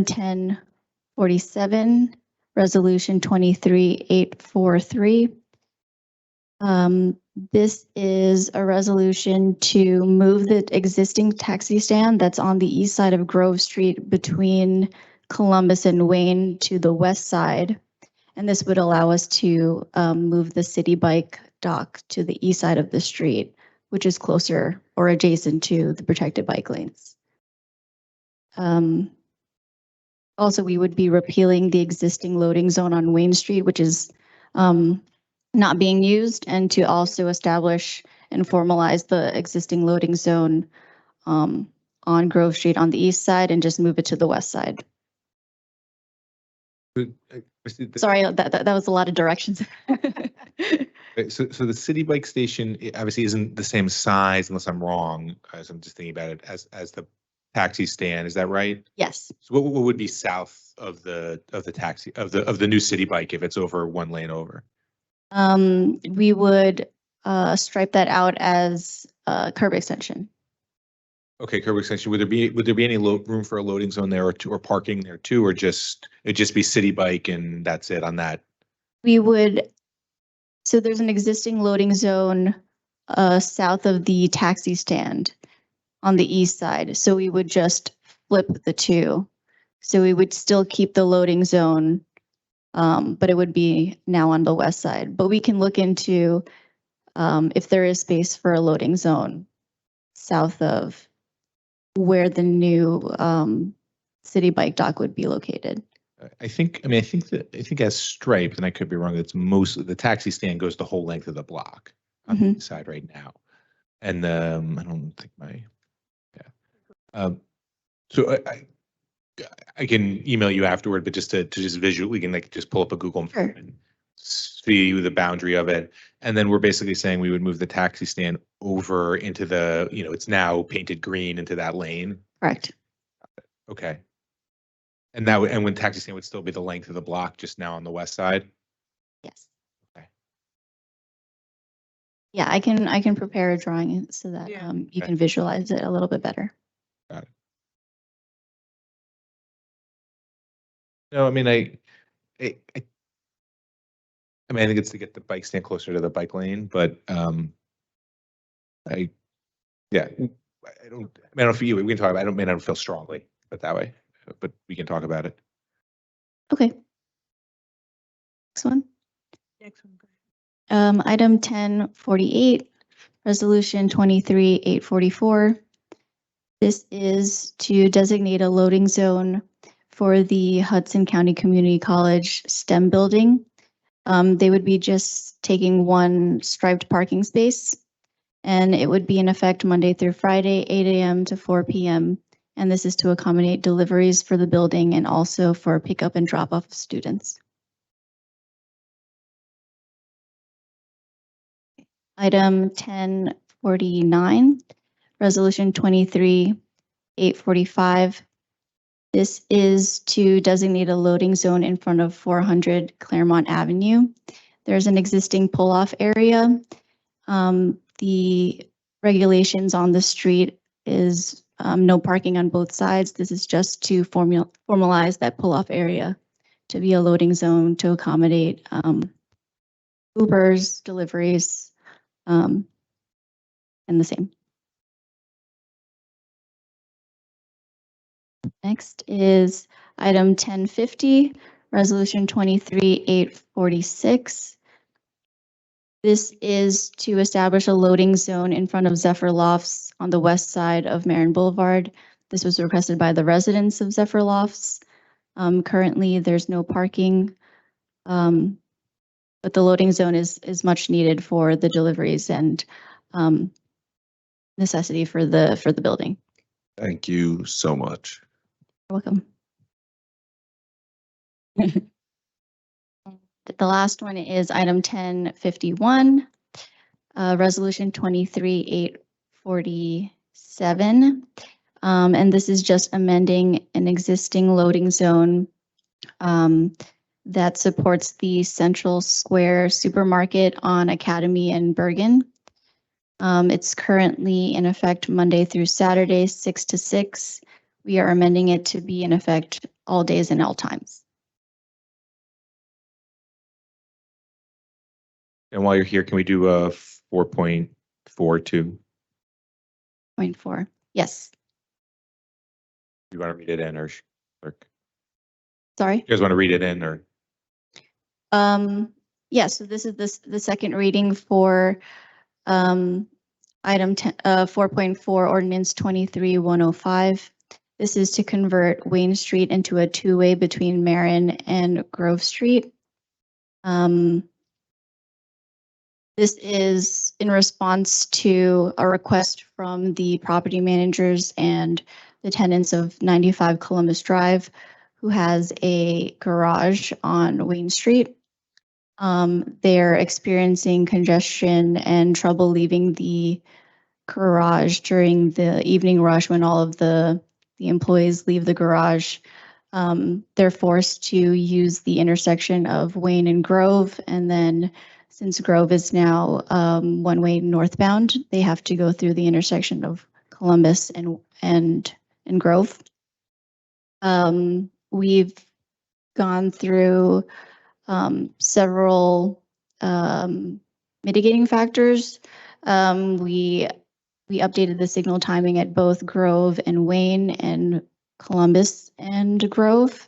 1047, resolution 23-843. This is a resolution to move the existing taxi stand that's on the east side of Grove Street between Columbus and Wayne to the west side. And this would allow us to move the city bike dock to the east side of the street, which is closer or adjacent to the protected bike lanes. Also, we would be repealing the existing loading zone on Wayne Street, which is not being used, and to also establish and formalize the existing loading zone on Grove Street on the east side and just move it to the west side. Sorry, that was a lot of directions. So the city bike station obviously isn't the same size, unless I'm wrong, as I'm just thinking about it, as the taxi stand. Is that right? Yes. So what would be south of the taxi of the new city bike if it's over one lane over? We would stripe that out as a curb extension. Okay, curb extension. Would there be any room for a loading zone there or parking there too, or it'd just be city bike and that's it on that? We would, so there's an existing loading zone south of the taxi stand on the east side. So we would just flip the two. So we would still keep the loading zone, but it would be now on the west side. But we can look into if there is space for a loading zone south of where the new city bike dock would be located. I think as striped, and I could be wrong, it's mostly the taxi stand goes the whole length of the block on the east side right now. And I don't think so I can email you afterward, but just to just visually, we can like just pull up a Google map and see the boundary of it. And then we're basically saying we would move the taxi stand over into the, it's now painted green into that lane. Correct. Okay. And that would, and when taxi stand would still be the length of the block just now on the west side? Yes. Okay. Yeah, I can prepare a drawing so that you can visualize it a little bit better. Got it. No, I mean, I think it's to get the bike stand closer to the bike lane, but I don't feel we can talk about it. I don't feel strongly, but that way, but we can talk about it. Okay. Next one. Next one. Item 1048, Resolution 23-844. This is to designate a loading zone for the Hudson County Community College STEM building. They would be just taking one striped parking space, and it would be in effect Monday through Friday, 8 a.m. to 4 p.m. And this is to accommodate deliveries for the building and also for pickup and drop off of students. Item 1049, Resolution 23-845. This is to designate a loading zone in front of 400 Claremont Avenue. There's an existing pull-off area. The regulations on the street is no parking on both sides. This is just to formalize that pull-off area to be a loading zone to accommodate Ubers, deliveries, and the same. Next is item 1050, Resolution 23-846. This is to establish a loading zone in front of Zephyr Lofts on the west side of Marin Boulevard. This was requested by the residents of Zephyr Lofts. Currently, there's no parking, but the loading zone is much needed for the deliveries and necessity for the building. Thank you so much. You're welcome. The last one is item 1051, Resolution 23-847. And this is just amending an existing loading zone that supports the Central Square Supermarket on Academy and Bergen. It's currently in effect Monday through Saturday, 6 to 6. We are amending it to be in effect all days and all times. And while you're here, can we do a 4.42? 0.4. Yes. You want to read it in or clerk? Sorry. You guys want to read it in or? Yeah, so this is the second reading for item 4.4 ordinance 23-105. This is to convert Wayne Street into a two-way between Marin and Grove Street. This is in response to a request from the property managers and the tenants of 95 Columbus Drive, who has a garage on Wayne Street. They're experiencing congestion and trouble leaving the garage during the evening rush when all of the employees leave the garage. They're forced to use the intersection of Wayne and Grove, and then since Grove is now one-way northbound, they have to go through the intersection of Columbus and Grove. We've gone through several mitigating factors. We updated the signal timing at both Grove and Wayne and Columbus and Grove.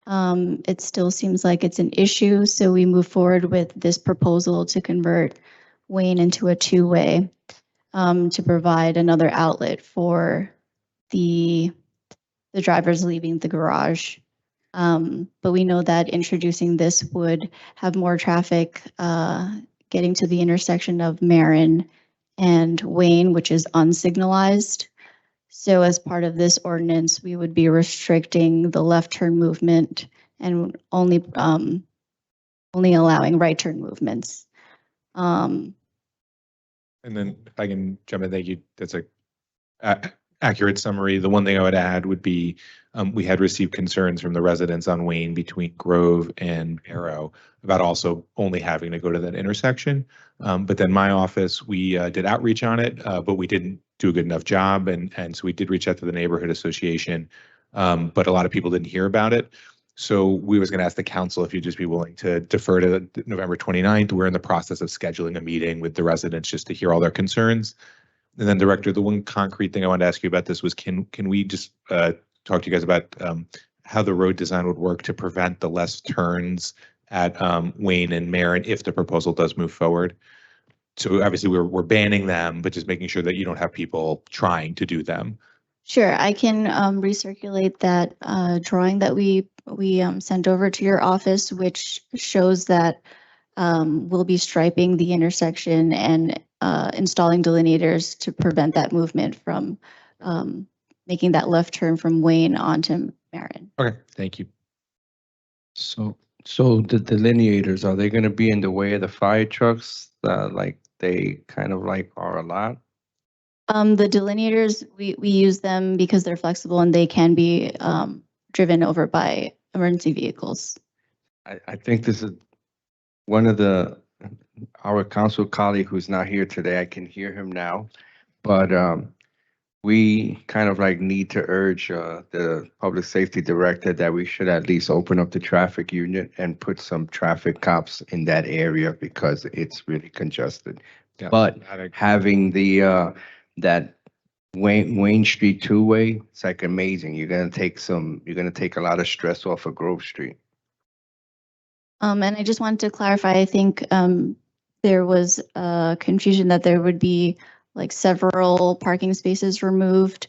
It still seems like it's an issue, so we move forward with this proposal to convert Wayne into a two-way to provide another outlet for the drivers leaving the garage. But we know that introducing this would have more traffic getting to the intersection of Marin and Wayne, which is unsignalized. So as part of this ordinance, we would be restricting the left turn movement and only allowing right turn movements. And then if I can jump in, thank you. That's a accurate summary. The one thing I would add would be we had received concerns from the residents on Wayne between Grove and Arrow about also only having to go to that intersection. But then my office, we did outreach on it, but we didn't do a good enough job. And so we did reach out to the neighborhood association, but a lot of people didn't hear about it. So we was going to ask the council if you'd just be willing to defer to November 29th. We're in the process of scheduling a meeting with the residents just to hear all their concerns. And then Director, the one concrete thing I wanted to ask you about this was, can we just talk to you guys about how the road design would work to prevent the less turns at Wayne and Marin if the proposal does move forward? So obviously we're banning them, but just making sure that you don't have people trying to do them. Sure, I can recirculate that drawing that we sent over to your office, which shows that we'll be striping the intersection and installing delineators to prevent that movement from making that left turn from Wayne onto Marin. Okay, thank you. So the delineators, are they going to be in the way of the fire trucks? Like they kind of like are a lot? The delineators, we use them because they're flexible and they can be driven over by emergency vehicles. I think this is one of our council colleague who's not here today. I can hear him now, but we kind of like need to urge the public safety director that we should at least open up the traffic unit and put some traffic cops in that area because it's really congested. Yeah, But having that Wayne Street two-way, it's like amazing. You're gonna take a lot of stress off of Grove Street. And I just wanted to clarify, I think there was confusion that there would be like several parking spaces removed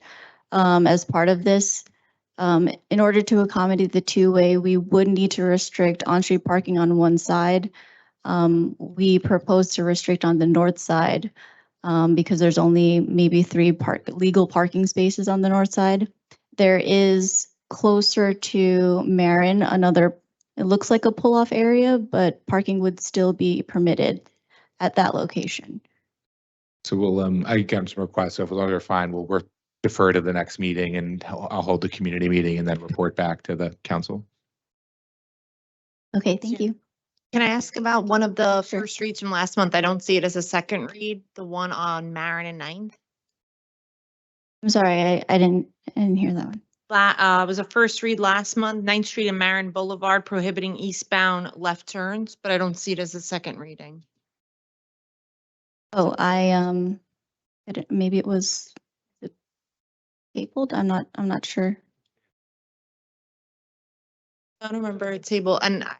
as part of this. In order to accommodate the two-way, we would need to restrict on-street parking on one side. We propose to restrict on the north side because there's only maybe 3 legal parking spaces on the north side. There is closer to Marin, it looks like a pull-off area, but parking would still be permitted at that location. So we'll, I got some requests, so if as long as they're fine, we'll defer to the next meeting and I'll hold the community meeting and then report back to the council. Okay, thank you. Can I ask about one of the first reads from last month? I don't see it as a second read, the one on Marin and 9th. I'm sorry, I didn't hear that one. It was a first read last month, 9th Street and Marin Boulevard prohibiting eastbound left turns, but I don't see it as a second reading. Oh, maybe it was tabled. I'm not sure. I don't remember a table, and I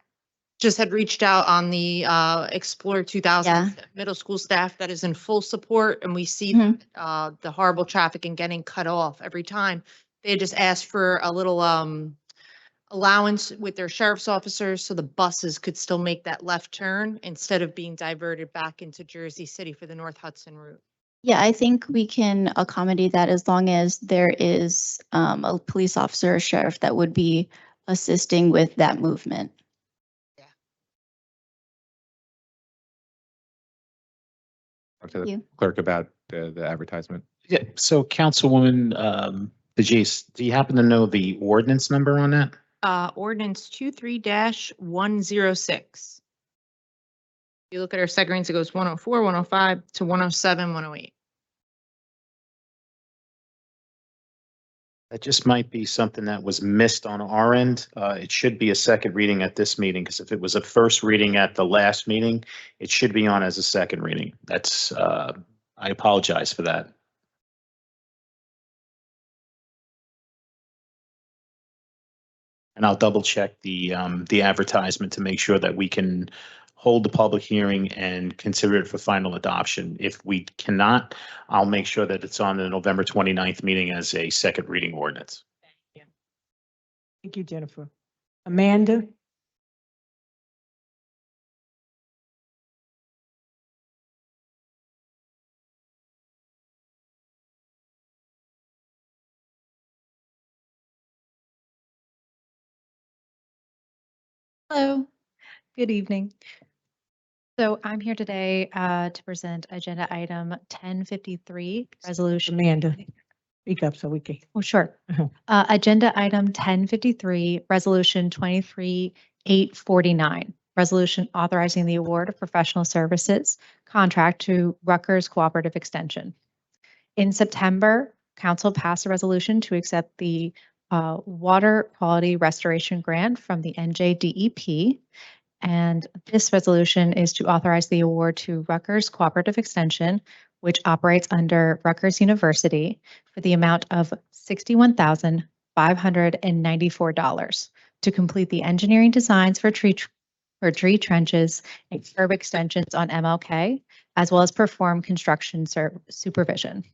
just had reached out on the Explore 2000 middle school staff that is in full support, and we see the horrible traffic and getting cut off every time. They just asked for a little allowance with their sheriff's officers so the buses could still make that left turn instead of being diverted back into Jersey City for the North Hudson route. Yeah, I think we can accommodate that as long as there is a police officer or sheriff that would be assisting with that movement. Talk to the you. clerk about the advertisement. Yeah, so Councilwoman, Jace, do you happen to know the ordinance number on that? Ordinance 23-106. You look at our second readings, it goes 104, 105 to 107, 108. That just might be something that was missed on our end. It should be a second reading at this meeting, because if it was a first reading at the last meeting, it should be on as a second reading. That's, I apologize for that. And I'll double check the advertisement to make sure that we can hold the public hearing and consider it for final adoption. If we cannot, I'll make sure that it's on the November 29th meeting as a second reading ordinance. Thank you, Jennifer. Amanda? Hello, good evening. So I'm here today to present agenda item 1053, resolution. Amanda, speak up so we can. Oh, sure. Agenda item 1053, resolution 23-849, resolution authorizing the award of professional services contract to Rutgers Cooperative Extension. In September, council passed a resolution to accept the water quality restoration grant from the NJDEP. And this resolution is to authorize the award to Rutgers Cooperative Extension, which operates under Rutgers University, for the amount of $61,594 to complete the engineering designs for tree trenches and curb extensions on MLK, as well as perform construction supervision.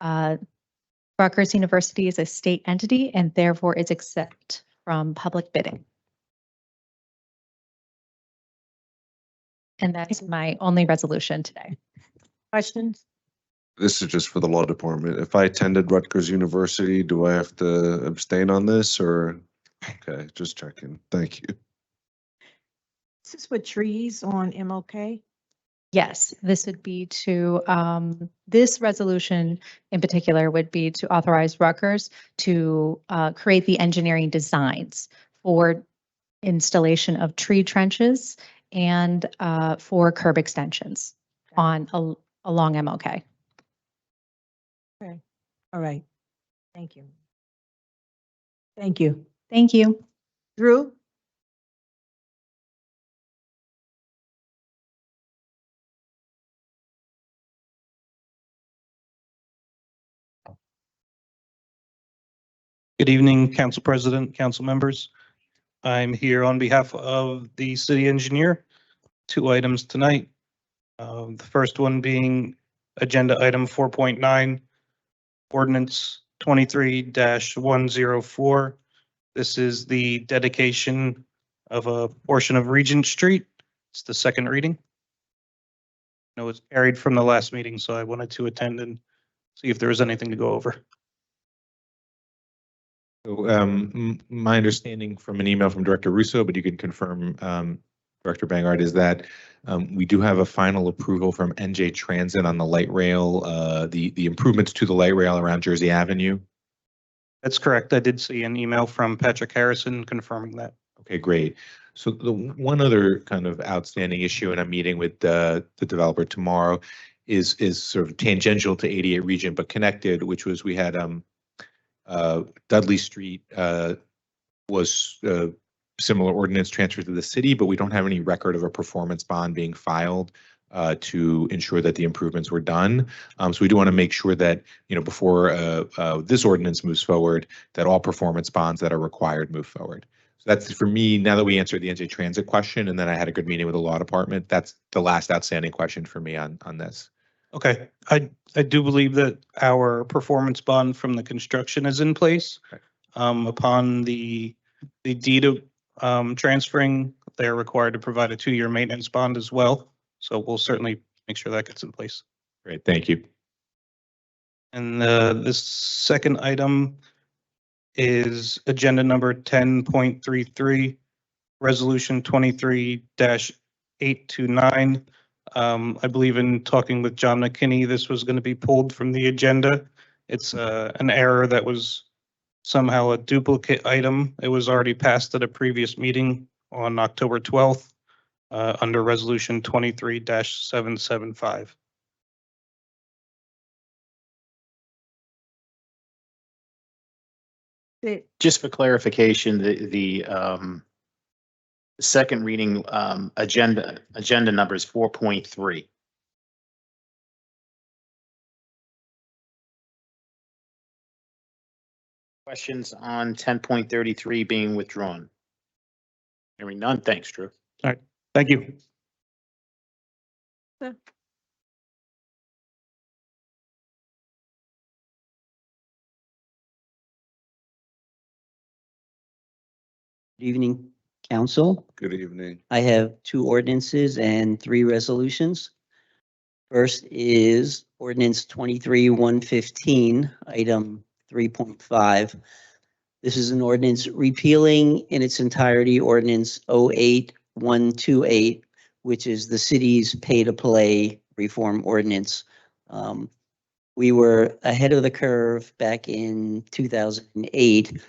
Rutgers University is a state entity and therefore is exempt from public bidding. And that's my only resolution today. Questions? This is just for the law department. If I attended Rutgers University, do I have to abstain on this or? Okay, just checking. Thank you. This is for trees on MLK? Yes, this would be to, this resolution in particular would be to authorize Rutgers to create the engineering designs for installation of tree trenches and for curb extensions on along MLK. Okay, all right. Thank you. Thank you. Thank you. Drew? Good evening, Council President, council members. I'm here on behalf of the city engineer. Two items tonight. The first one being agenda item 4.9, ordinance 23-104. This is the dedication of a portion of Regent Street. It's the second reading. It was carried from the last meeting, so I wanted to attend and see if there was anything to go over. So my understanding from an email from Director Russo, but you can confirm, Director Bangard, is that we do have a final approval from NJ Transit on the light rail, the improvements to the light rail around Jersey Avenue. That's correct. I did see an email from Patrick Harrison confirming that. Okay, great. So the one other kind of outstanding issue, and I'm meeting with the developer tomorrow, is sort of tangential to 88 Regent, but connected, which was we had Dudley Street was similar ordinance transferred to the city, but we don't have any record of a performance bond being filed to ensure that the improvements were done. So we do want to make sure that, you know, before this ordinance moves forward, that all performance bonds that are required move forward. So that's for me, now that we answered the NJ Transit question, and then I had a good meeting with the law department, that's the last outstanding question for me on this. Okay, I do believe that our performance bond from the construction is in place. Okay. Upon the deed of transferring, they're required to provide a 2-year maintenance bond as well. So we'll certainly make sure that gets in place. Great, thank you. And the second item is agenda number 10.33, resolution 23-829, I believe in talking with John McKinney, this was going to be pulled from the agenda. It's an error that was somehow a duplicate item. It was already passed at a previous meeting on October 12th under Resolution 23-775. Just for clarification, the second reading agenda number is 4.3. Questions on 10.33 being withdrawn? Hearing none, thanks, Drew. All right, thank you. Good evening, council. Good evening. I have 2 ordinances and 3 resolutions. First is ordinance 23-115, item 3.5. This is an ordinance repealing in its entirety ordinance 08128, which is the city's pay-to-play reform ordinance. We were ahead of the curve back in 2008,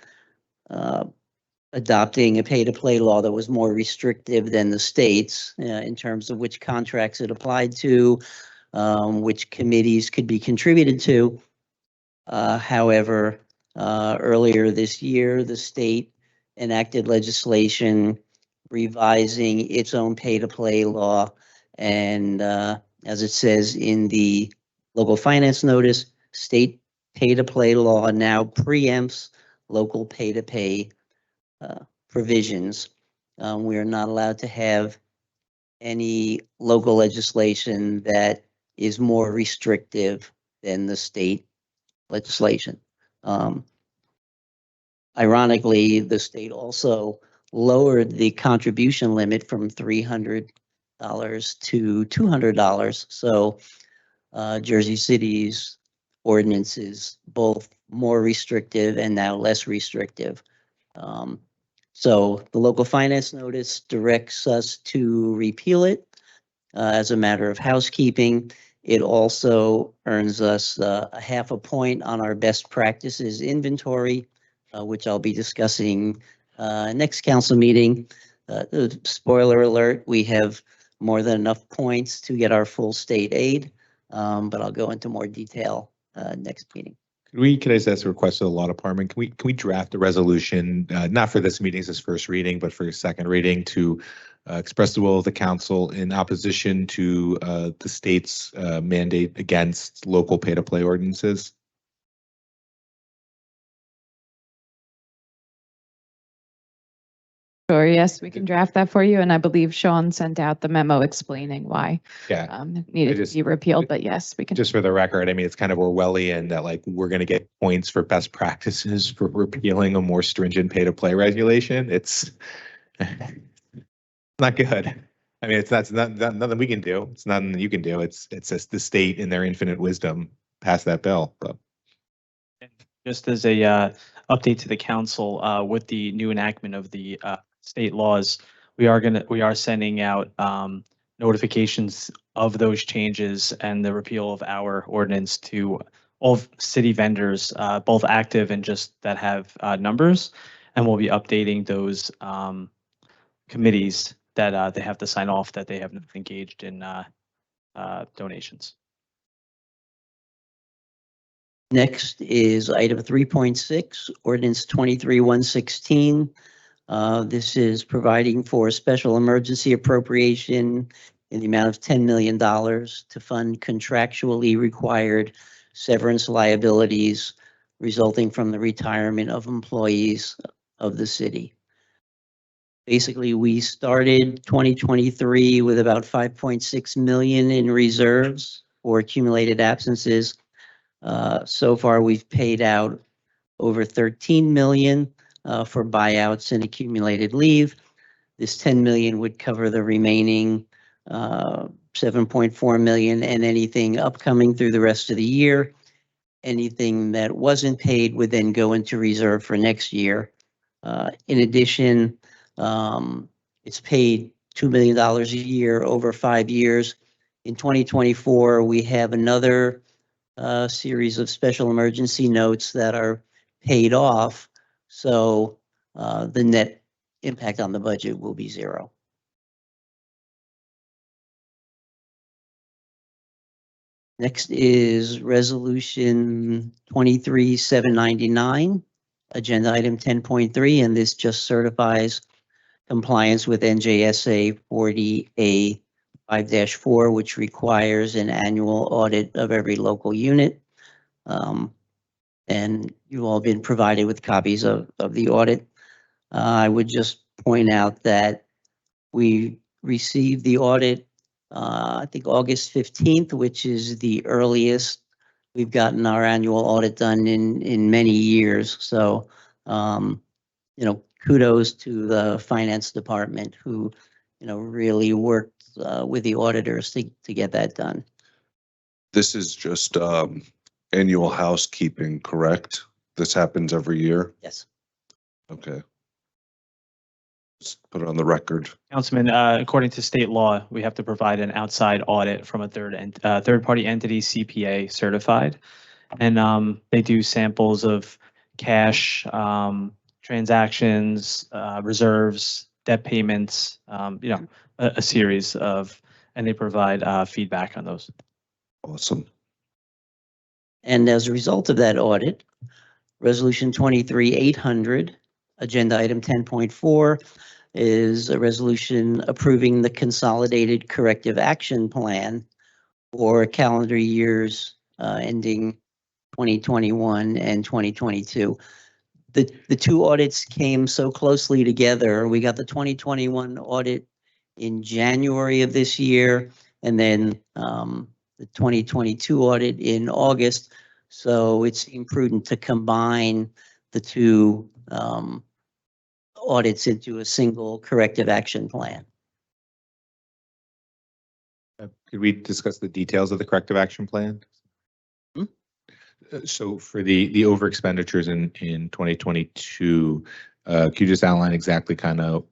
adopting a pay-to-play law that was more restrictive than the states in terms of which contracts it applied to, which committees could be contributed to. However, earlier this year, the state enacted legislation revising its own pay-to-play law. And as it says in the local finance notice, state pay-to-play law now preempts local pay-to-pay provisions. We are not allowed to have any local legislation that is more restrictive than the state legislation. Ironically, the state also lowered the contribution limit from $300 to $200. So Jersey City's ordinance is both more restrictive and now less restrictive. So the local finance notice directs us to repeal it as a matter of housekeeping. It also earns us a half a point on our best practices inventory, which I'll be discussing next council meeting. Spoiler alert, we have more than enough points to get our full state aid, but I'll go into more detail next meeting. Can I just ask a request of the law department? Can we draft a resolution, not for this meeting, this first reading, but for your second reading to express the will of the council in opposition to the state's mandate against local pay-to-play ordinances? Sure, yes, we can draft that for you, and I believe Sean sent out the memo explaining why Yeah. it needed to be repealed, but yes, we can. Just for the record, I mean, it's kind of Orwellian that like we're going to get points for best practices for repealing a more stringent pay-to-play regulation. It's not good. I mean, it's not nothing we can do. It's nothing you can do. It's just the state in their infinite wisdom passed that bill. So. Just as a update to the council, with the new enactment of the state laws, we are sending out notifications of those changes and the repeal of our ordinance to all city vendors, both active and just that have numbers, and we'll be updating those committees that they have to sign off that they have not engaged in donations. Next is item 3.6, ordinance 23-116. This is providing for a special emergency appropriation in the amount of $10 million to fund contractually required severance liabilities resulting from the retirement of employees of the city. Basically, we started 2023 with about 5.6 million in reserves for accumulated absences. So far, we've paid out over 13 million for buyouts and accumulated leave. This 10 million would cover the remaining 7.4 million and anything upcoming through the rest of the year. Anything that wasn't paid would then go into reserve for next year. In addition, it's paid $2 million a year over 5 years. In 2024, we have another series of special emergency notes that are paid off. So the net impact on the budget will be zero. Next is Resolution 23-799, Agenda Item 10.3, and this just certifies compliance with NJSA 40A 5-4, which requires an annual audit of every local unit. And you've all been provided with copies of the audit. I would just point out that we received the audit, I think August 15th, which is the earliest we've gotten our annual audit done in many years. So, kudos to the finance department who, really worked with the auditors to get that done. This is just annual housekeeping, correct? This happens every year? Yes. Okay. Just put it on the record. Councilman, according to state law, we have to provide an outside audit from a third-party entity, CPA certified. And they do samples of cash, transactions, reserves, debt payments, a series of, and they provide feedback on those. Awesome. And as a result of that audit, Resolution 23-800, Agenda Item 10.4, is a resolution approving the Consolidated Corrective Action Plan for calendar years ending 2021 and 2022. The two audits came so closely together. We got the 2021 audit in January of this year, and then the 2022 audit in August. So it seemed prudent to combine the two audits into a single corrective action plan. Could we discuss the details of the corrective action plan? So for the over expenditures in 2022, could you just outline exactly kind of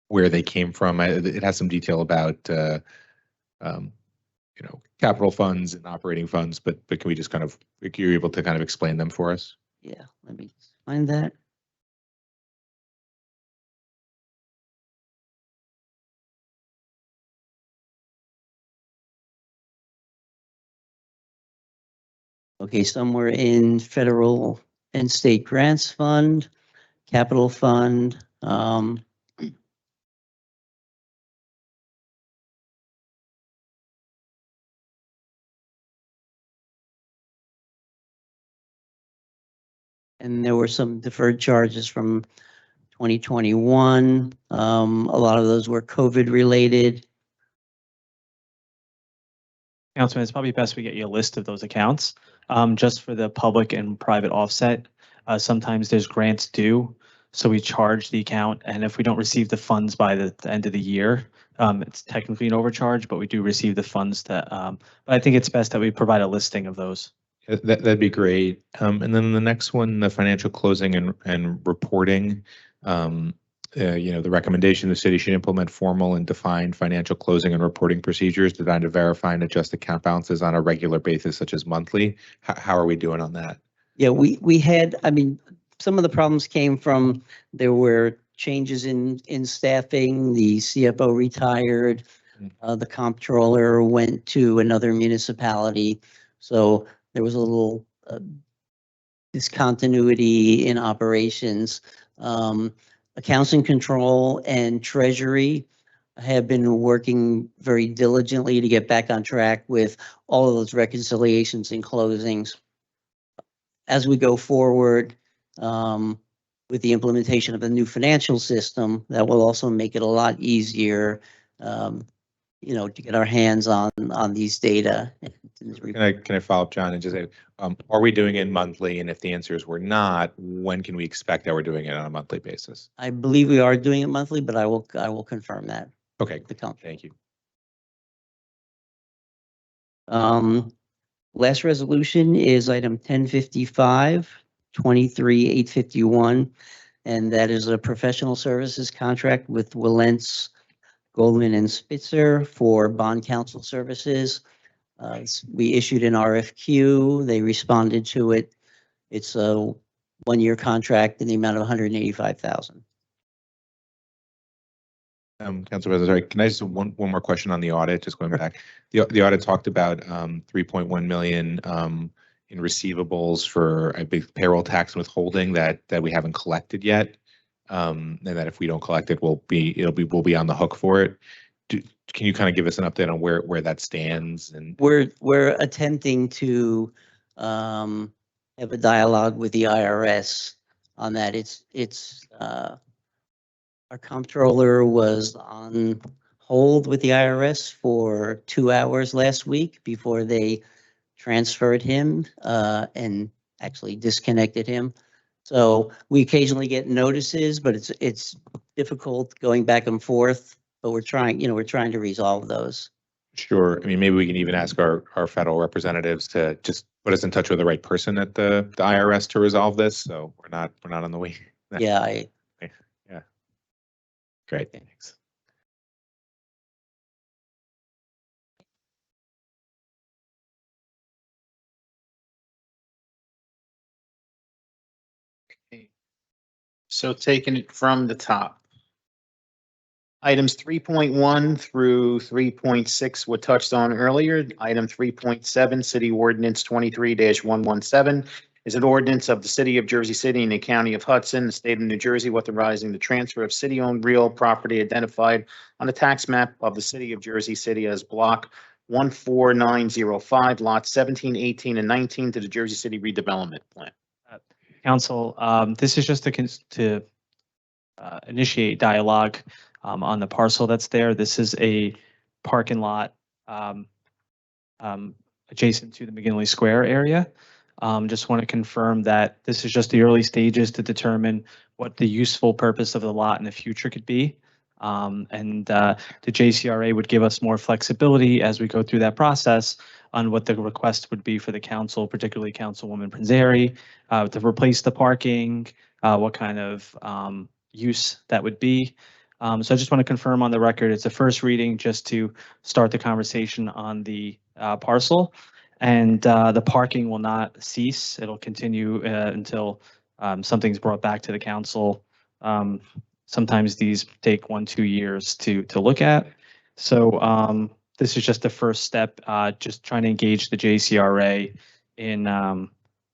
where they came from? It has some detail about capital funds and operating funds, but can we just kind of, if you're able to kind of explain them for us? Yeah, let me find that. Okay, somewhere in federal and state grants fund, capital fund. And there were some deferred charges from 2021. A lot of those were COVID related. Councilman, it's probably best we get you a list of those accounts, just for the public and private offset. Sometimes there's grants due, so we charge the account, and if we don't receive the funds by the end of the year, it's technically an overcharge, but we do receive the funds that, but I think it's best that we provide a listing of those. That'd be great. And then the next one, the financial closing and reporting. The recommendation, the city should implement formal and defined financial closing and reporting procedures designed to verify and adjust account balances on a regular basis, such as monthly. How are we doing on that? Yeah, we had, some of the problems came from, there were changes in staffing, the CFO retired, the comptroller went to another municipality. So there was a little discontinuity in operations. Accounts and control and treasury have been working very diligently to get back on track with all of those reconciliations and closings. As we go forward with the implementation of a new financial system, that will also make it a lot easier, to get our hands on these data. Can I follow up, John, and just say, are we doing it monthly? And if the answer is we're not, when can we expect that we're doing it on a monthly basis? I believe we are doing it monthly, but I will confirm that. Okay, thank you. Last resolution is item 1055, 23-851, and that is a professional services contract with Willents Goldman and Spitzer for bond counsel services. We issued an RFQ. They responded to it. It's a one-year contract in the amount of $185,000. Council President, sorry, can I just one more question on the audit, just going back? The audit talked about 3.1 million in receivables for, I think, payroll tax withholding that we haven't collected yet. And that if we don't collect it, we'll be on the hook for it. Can you kind of give us an update on where that stands? And We're attempting to have a dialogue with the IRS on that. Our comptroller was on hold with the IRS for 2 hours last week before they transferred him and actually disconnected him. So we occasionally get notices, but it's difficult going back and forth, but we're trying to resolve those. sure, I mean, maybe we can even ask our federal representatives to just put us in touch with the right person at the IRS to resolve this. So we're not on the way. Yeah, Yeah. Great, thanks. So taking it from the top. Items 3.1 through 3.6 were touched on earlier. Item 3.7, City Ordinance 23-117, is an ordinance of the City of Jersey City and the County of Hudson, the State of New Jersey, authorizing the transfer of city-owned real property identified on the tax map of the City of Jersey City as Block 14905, Lots 17, 18, and 19 to the Jersey City Redevelopment Plan. Council, this is just to initiate dialogue on the parcel that's there. This is a parking lot adjacent to the McGinley Square area. Just want to confirm that this is just the early stages to determine what the useful purpose of the lot in the future could be. The JCRA would give us more flexibility as we go through that process on what the request would be for the council, particularly Councilwoman Prinzary, to replace the parking, what kind of use that would be. So I just want to confirm on the record, it's a first reading just to start the conversation on the parcel. And the parking will not cease. It'll continue until something's brought back to the council. Sometimes these take 1-2 years to look at. So this is just the first step, just trying to engage the JCRA in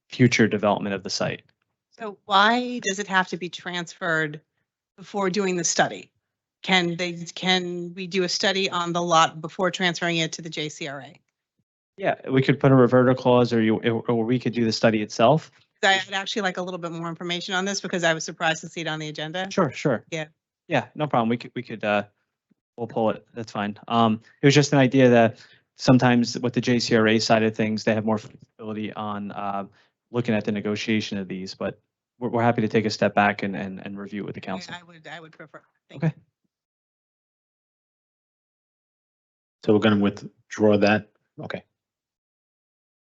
future development of the site. So why does it have to be transferred before doing the study? Can we do a study on the lot before transferring it to the JCRA? Yeah, we could put a reverter clause, or we could do the study itself. I'd actually like a little bit more information on this because I was surprised to see it on the agenda. Sure. Yeah. Yeah, no problem. We could we'll pull it. That's fine. It was just an idea that sometimes with the JCRA side of things, they have more flexibility on looking at the negotiation of these, but we're happy to take a step back and review it with the council. I would prefer. Okay. So we're going to withdraw that. Okay.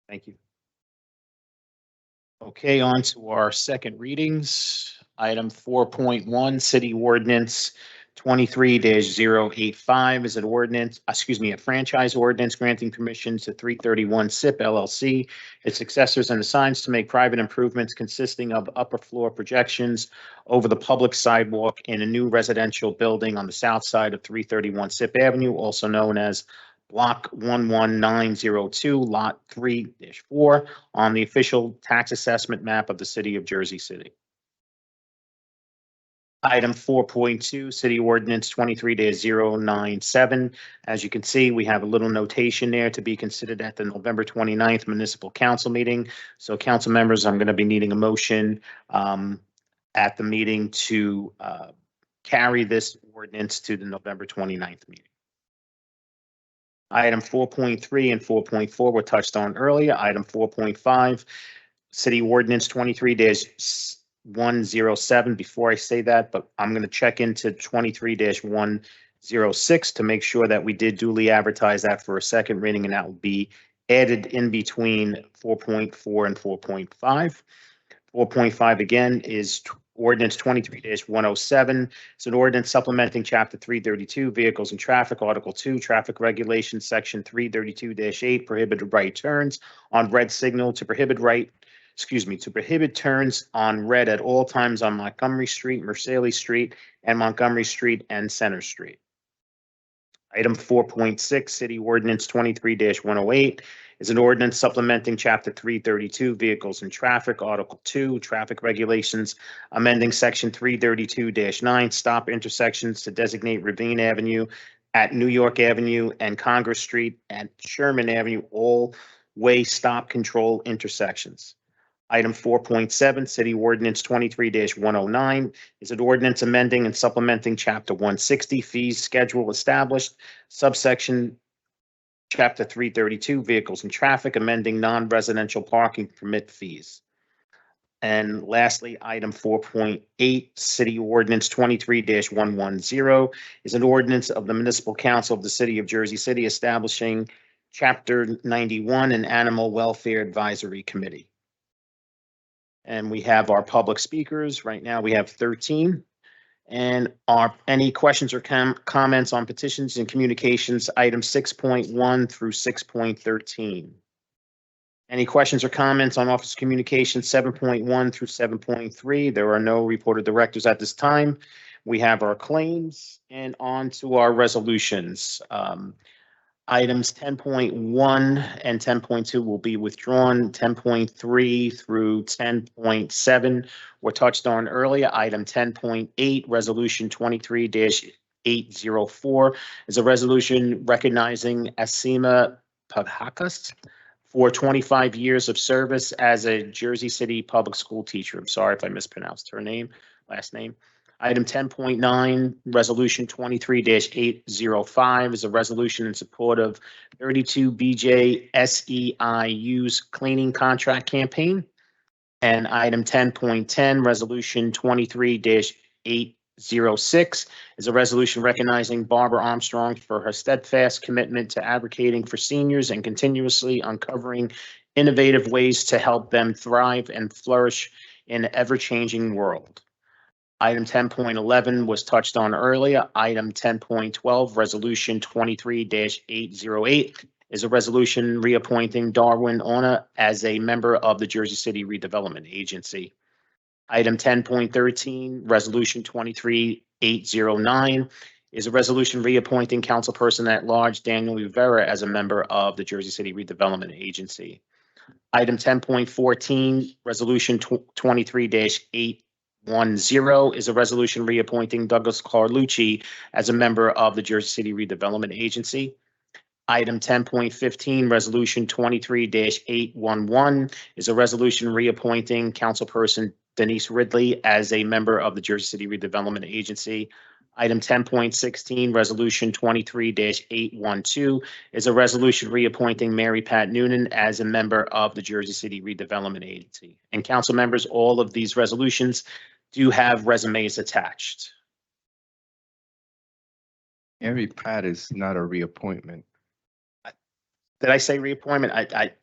Thank you. Okay, on to our second readings. Item 4.1, City Ordinance 23-085 is an ordinance, a franchise ordinance granting permission to 331 SIP LLC, its successors and assigns to make private improvements consisting of upper floor projections over the public sidewalk in a new residential building on the south side of 331 SIP Avenue, also known as Block 11902, Lot 3-4, on the official tax assessment map of the City of Jersey City. Item 4.2, City Ordinance 23-097. As you can see, we have a little notation there to be considered at the November 29th Municipal Council meeting. So council members, I'm going to be needing a motion at the meeting to carry this ordinance to the November 29th meeting. Item 4.3 and 4.4 were touched on earlier. Item 4.5, City Ordinance 23-107. Before I say that, but I'm going to check into 23-106 to make sure that we did duly advertise that for a second reading, and that will be added in between 4.4 and 4.5. 4.5 again is Ordinance 23-107 is an ordinance supplementing Chapter 332, Vehicles and Traffic, Article 2, Traffic Regulations, Section 332-8, prohibited right turns on red signal to prohibit turns on red at all times on Montgomery Street, Mercedes Street, and Montgomery Street and Center Street. Item 4.6, City Ordinance 23-108 is an ordinance supplementing Chapter 332, Vehicles and Traffic, Article 2, Traffic Regulations, amending Section 332-9, stop intersections to designate Ravine Avenue at New York Avenue and Congress Street and Sherman Avenue all-way stop control intersections. Item 4.7, City Ordinance 23-109 is an ordinance amending and supplementing Chapter 160, Fees Schedule Established, subsection Chapter 332, Vehicles and Traffic, amending non-residential parking permit fees. And lastly, item 4.8, City Ordinance 23-110 is an ordinance of the Municipal Council of the City of Jersey City establishing Chapter 91, an Animal Welfare Advisory Committee. And we have our public speakers. Right now, we have 13. And any questions or comments on petitions and communications, items 6.1 through 6.13? Any questions or comments on office communications 7.1 through 7.3? There are no reported directors at this time. We have our claims and on to our resolutions. Items 10.1 and 10.2 will be withdrawn. 10.3 through 10.7 were touched on earlier. Item 10.8, Resolution 23-804 is a resolution recognizing Asima Pabhakas for 25 years of service as a Jersey City public school teacher. I'm sorry if I mispronounced her last name. Item 10.9, Resolution 23-805 is a resolution in support of 32 BJ SEIU's cleaning contract campaign. And item 10.10, Resolution 23-806 is a resolution recognizing Barbara Armstrong for her steadfast commitment to advocating for seniors and continuously uncovering innovative ways to help them thrive and flourish in an ever-changing world. Item 10.11 was touched on earlier. Item 10.12, Resolution 23-808 is a resolution reappointing Darwin Ona as a member of the Jersey City Redevelopment Agency. Item 10.13, Resolution 23-809 is a resolution reappointing Councilperson at Large Daniel Rivera as a member of the Jersey City Redevelopment Agency. Item 10.14, Resolution 23-810 is a resolution reappointing Douglas Carlucci as a member of the Jersey City Redevelopment Agency. Item 10.15, Resolution 23-811 is a resolution reappointing Councilperson Denise Ridley as a member of the Jersey City Redevelopment Agency. Item 10.16, Resolution 23-812 is a resolution reappointing Mary Pat Noonan as a member of the Jersey City Redevelopment Agency. And council members, all of these resolutions do have resumes attached. Mary Pat is not a reappointment. Did I say reappointment?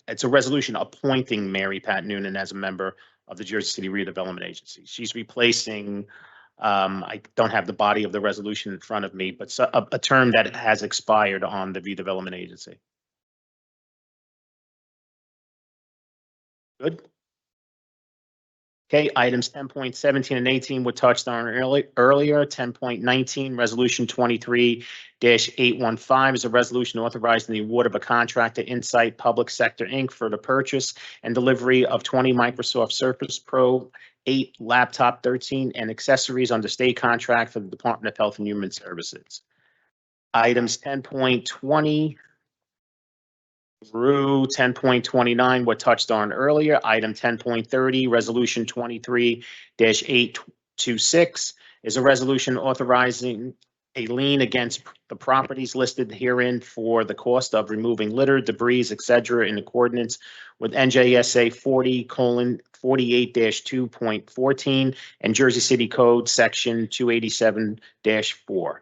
It's a resolution appointing Mary Pat Noonan as a member of the Jersey City Redevelopment Agency. She's replacing, I don't have the body of the resolution in front of me, but a term that has expired on the redevelopment agency. Good. Okay, items 10.17 and 18 were touched on earlier. 10.19, Resolution 23-815 is a resolution authorizing the award of a contract to Insight Public Sector, Inc. for the purchase and delivery of 20 Microsoft Surface Pro 8 laptop 13 and accessories under state contract for the Department of Health and Human Services. Items 10.20 through 10.29 were touched on earlier. Item 10.30, Resolution 23-826 is a resolution authorizing a lien against the properties listed herein for the cost of removing litter, debris, etc. in accordance with NJSA 40:48-2.14 and Jersey City Code Section 287-4.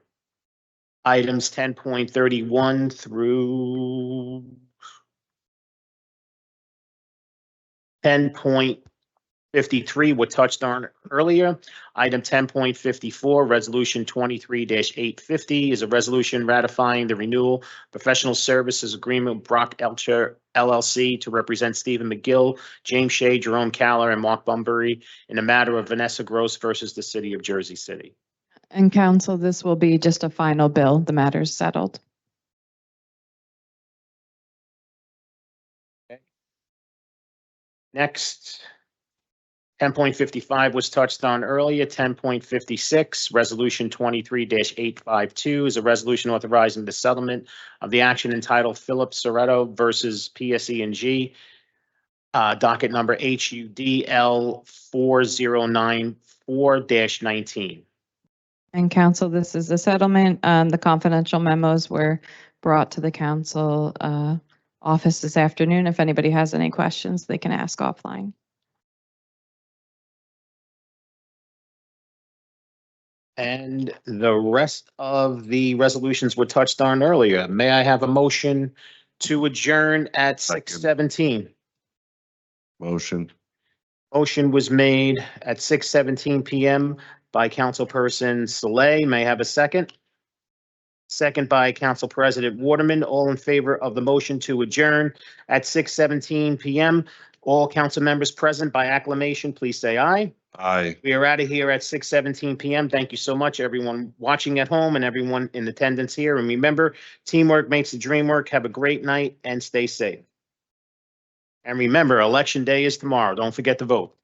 Items 10.31 through 10.35 53 were touched on earlier. Item 10.54, Resolution 23-850 is a resolution ratifying the renewal professional services agreement with Brock Elcher LLC to represent Stephen McGill, James Shea, Jerome Caller, and Mark Bunbury in the matter of Vanessa Gross versus the City of Jersey City. And council, this will be just a final bill. The matter's settled. Next, 10.55 was touched on earlier. 10.56, Resolution 23-852 is a resolution authorizing the settlement of the action entitled Philip Soretto versus PSE&G, docket number HUDL 4094-19. And council, this is the settlement. The confidential memos were brought to the council office this afternoon. If anybody has any questions, they can ask offline. And the rest of the resolutions were touched on earlier. May I have a motion to adjourn at 6:17? Motion. Motion was made at 6:17 PM by Councilperson Saleh. May I have a second? Second by Council President Waterman. All in favor of the motion to adjourn at 6:17 PM. All council members present by acclamation, please say aye. Aye. We are out of here at 6:17 PM. Thank you so much, everyone watching at home and everyone in attendance here. And remember, teamwork makes the dream work. Have a great night and stay safe. And remember, Election Day is tomorrow. Don't forget to vote.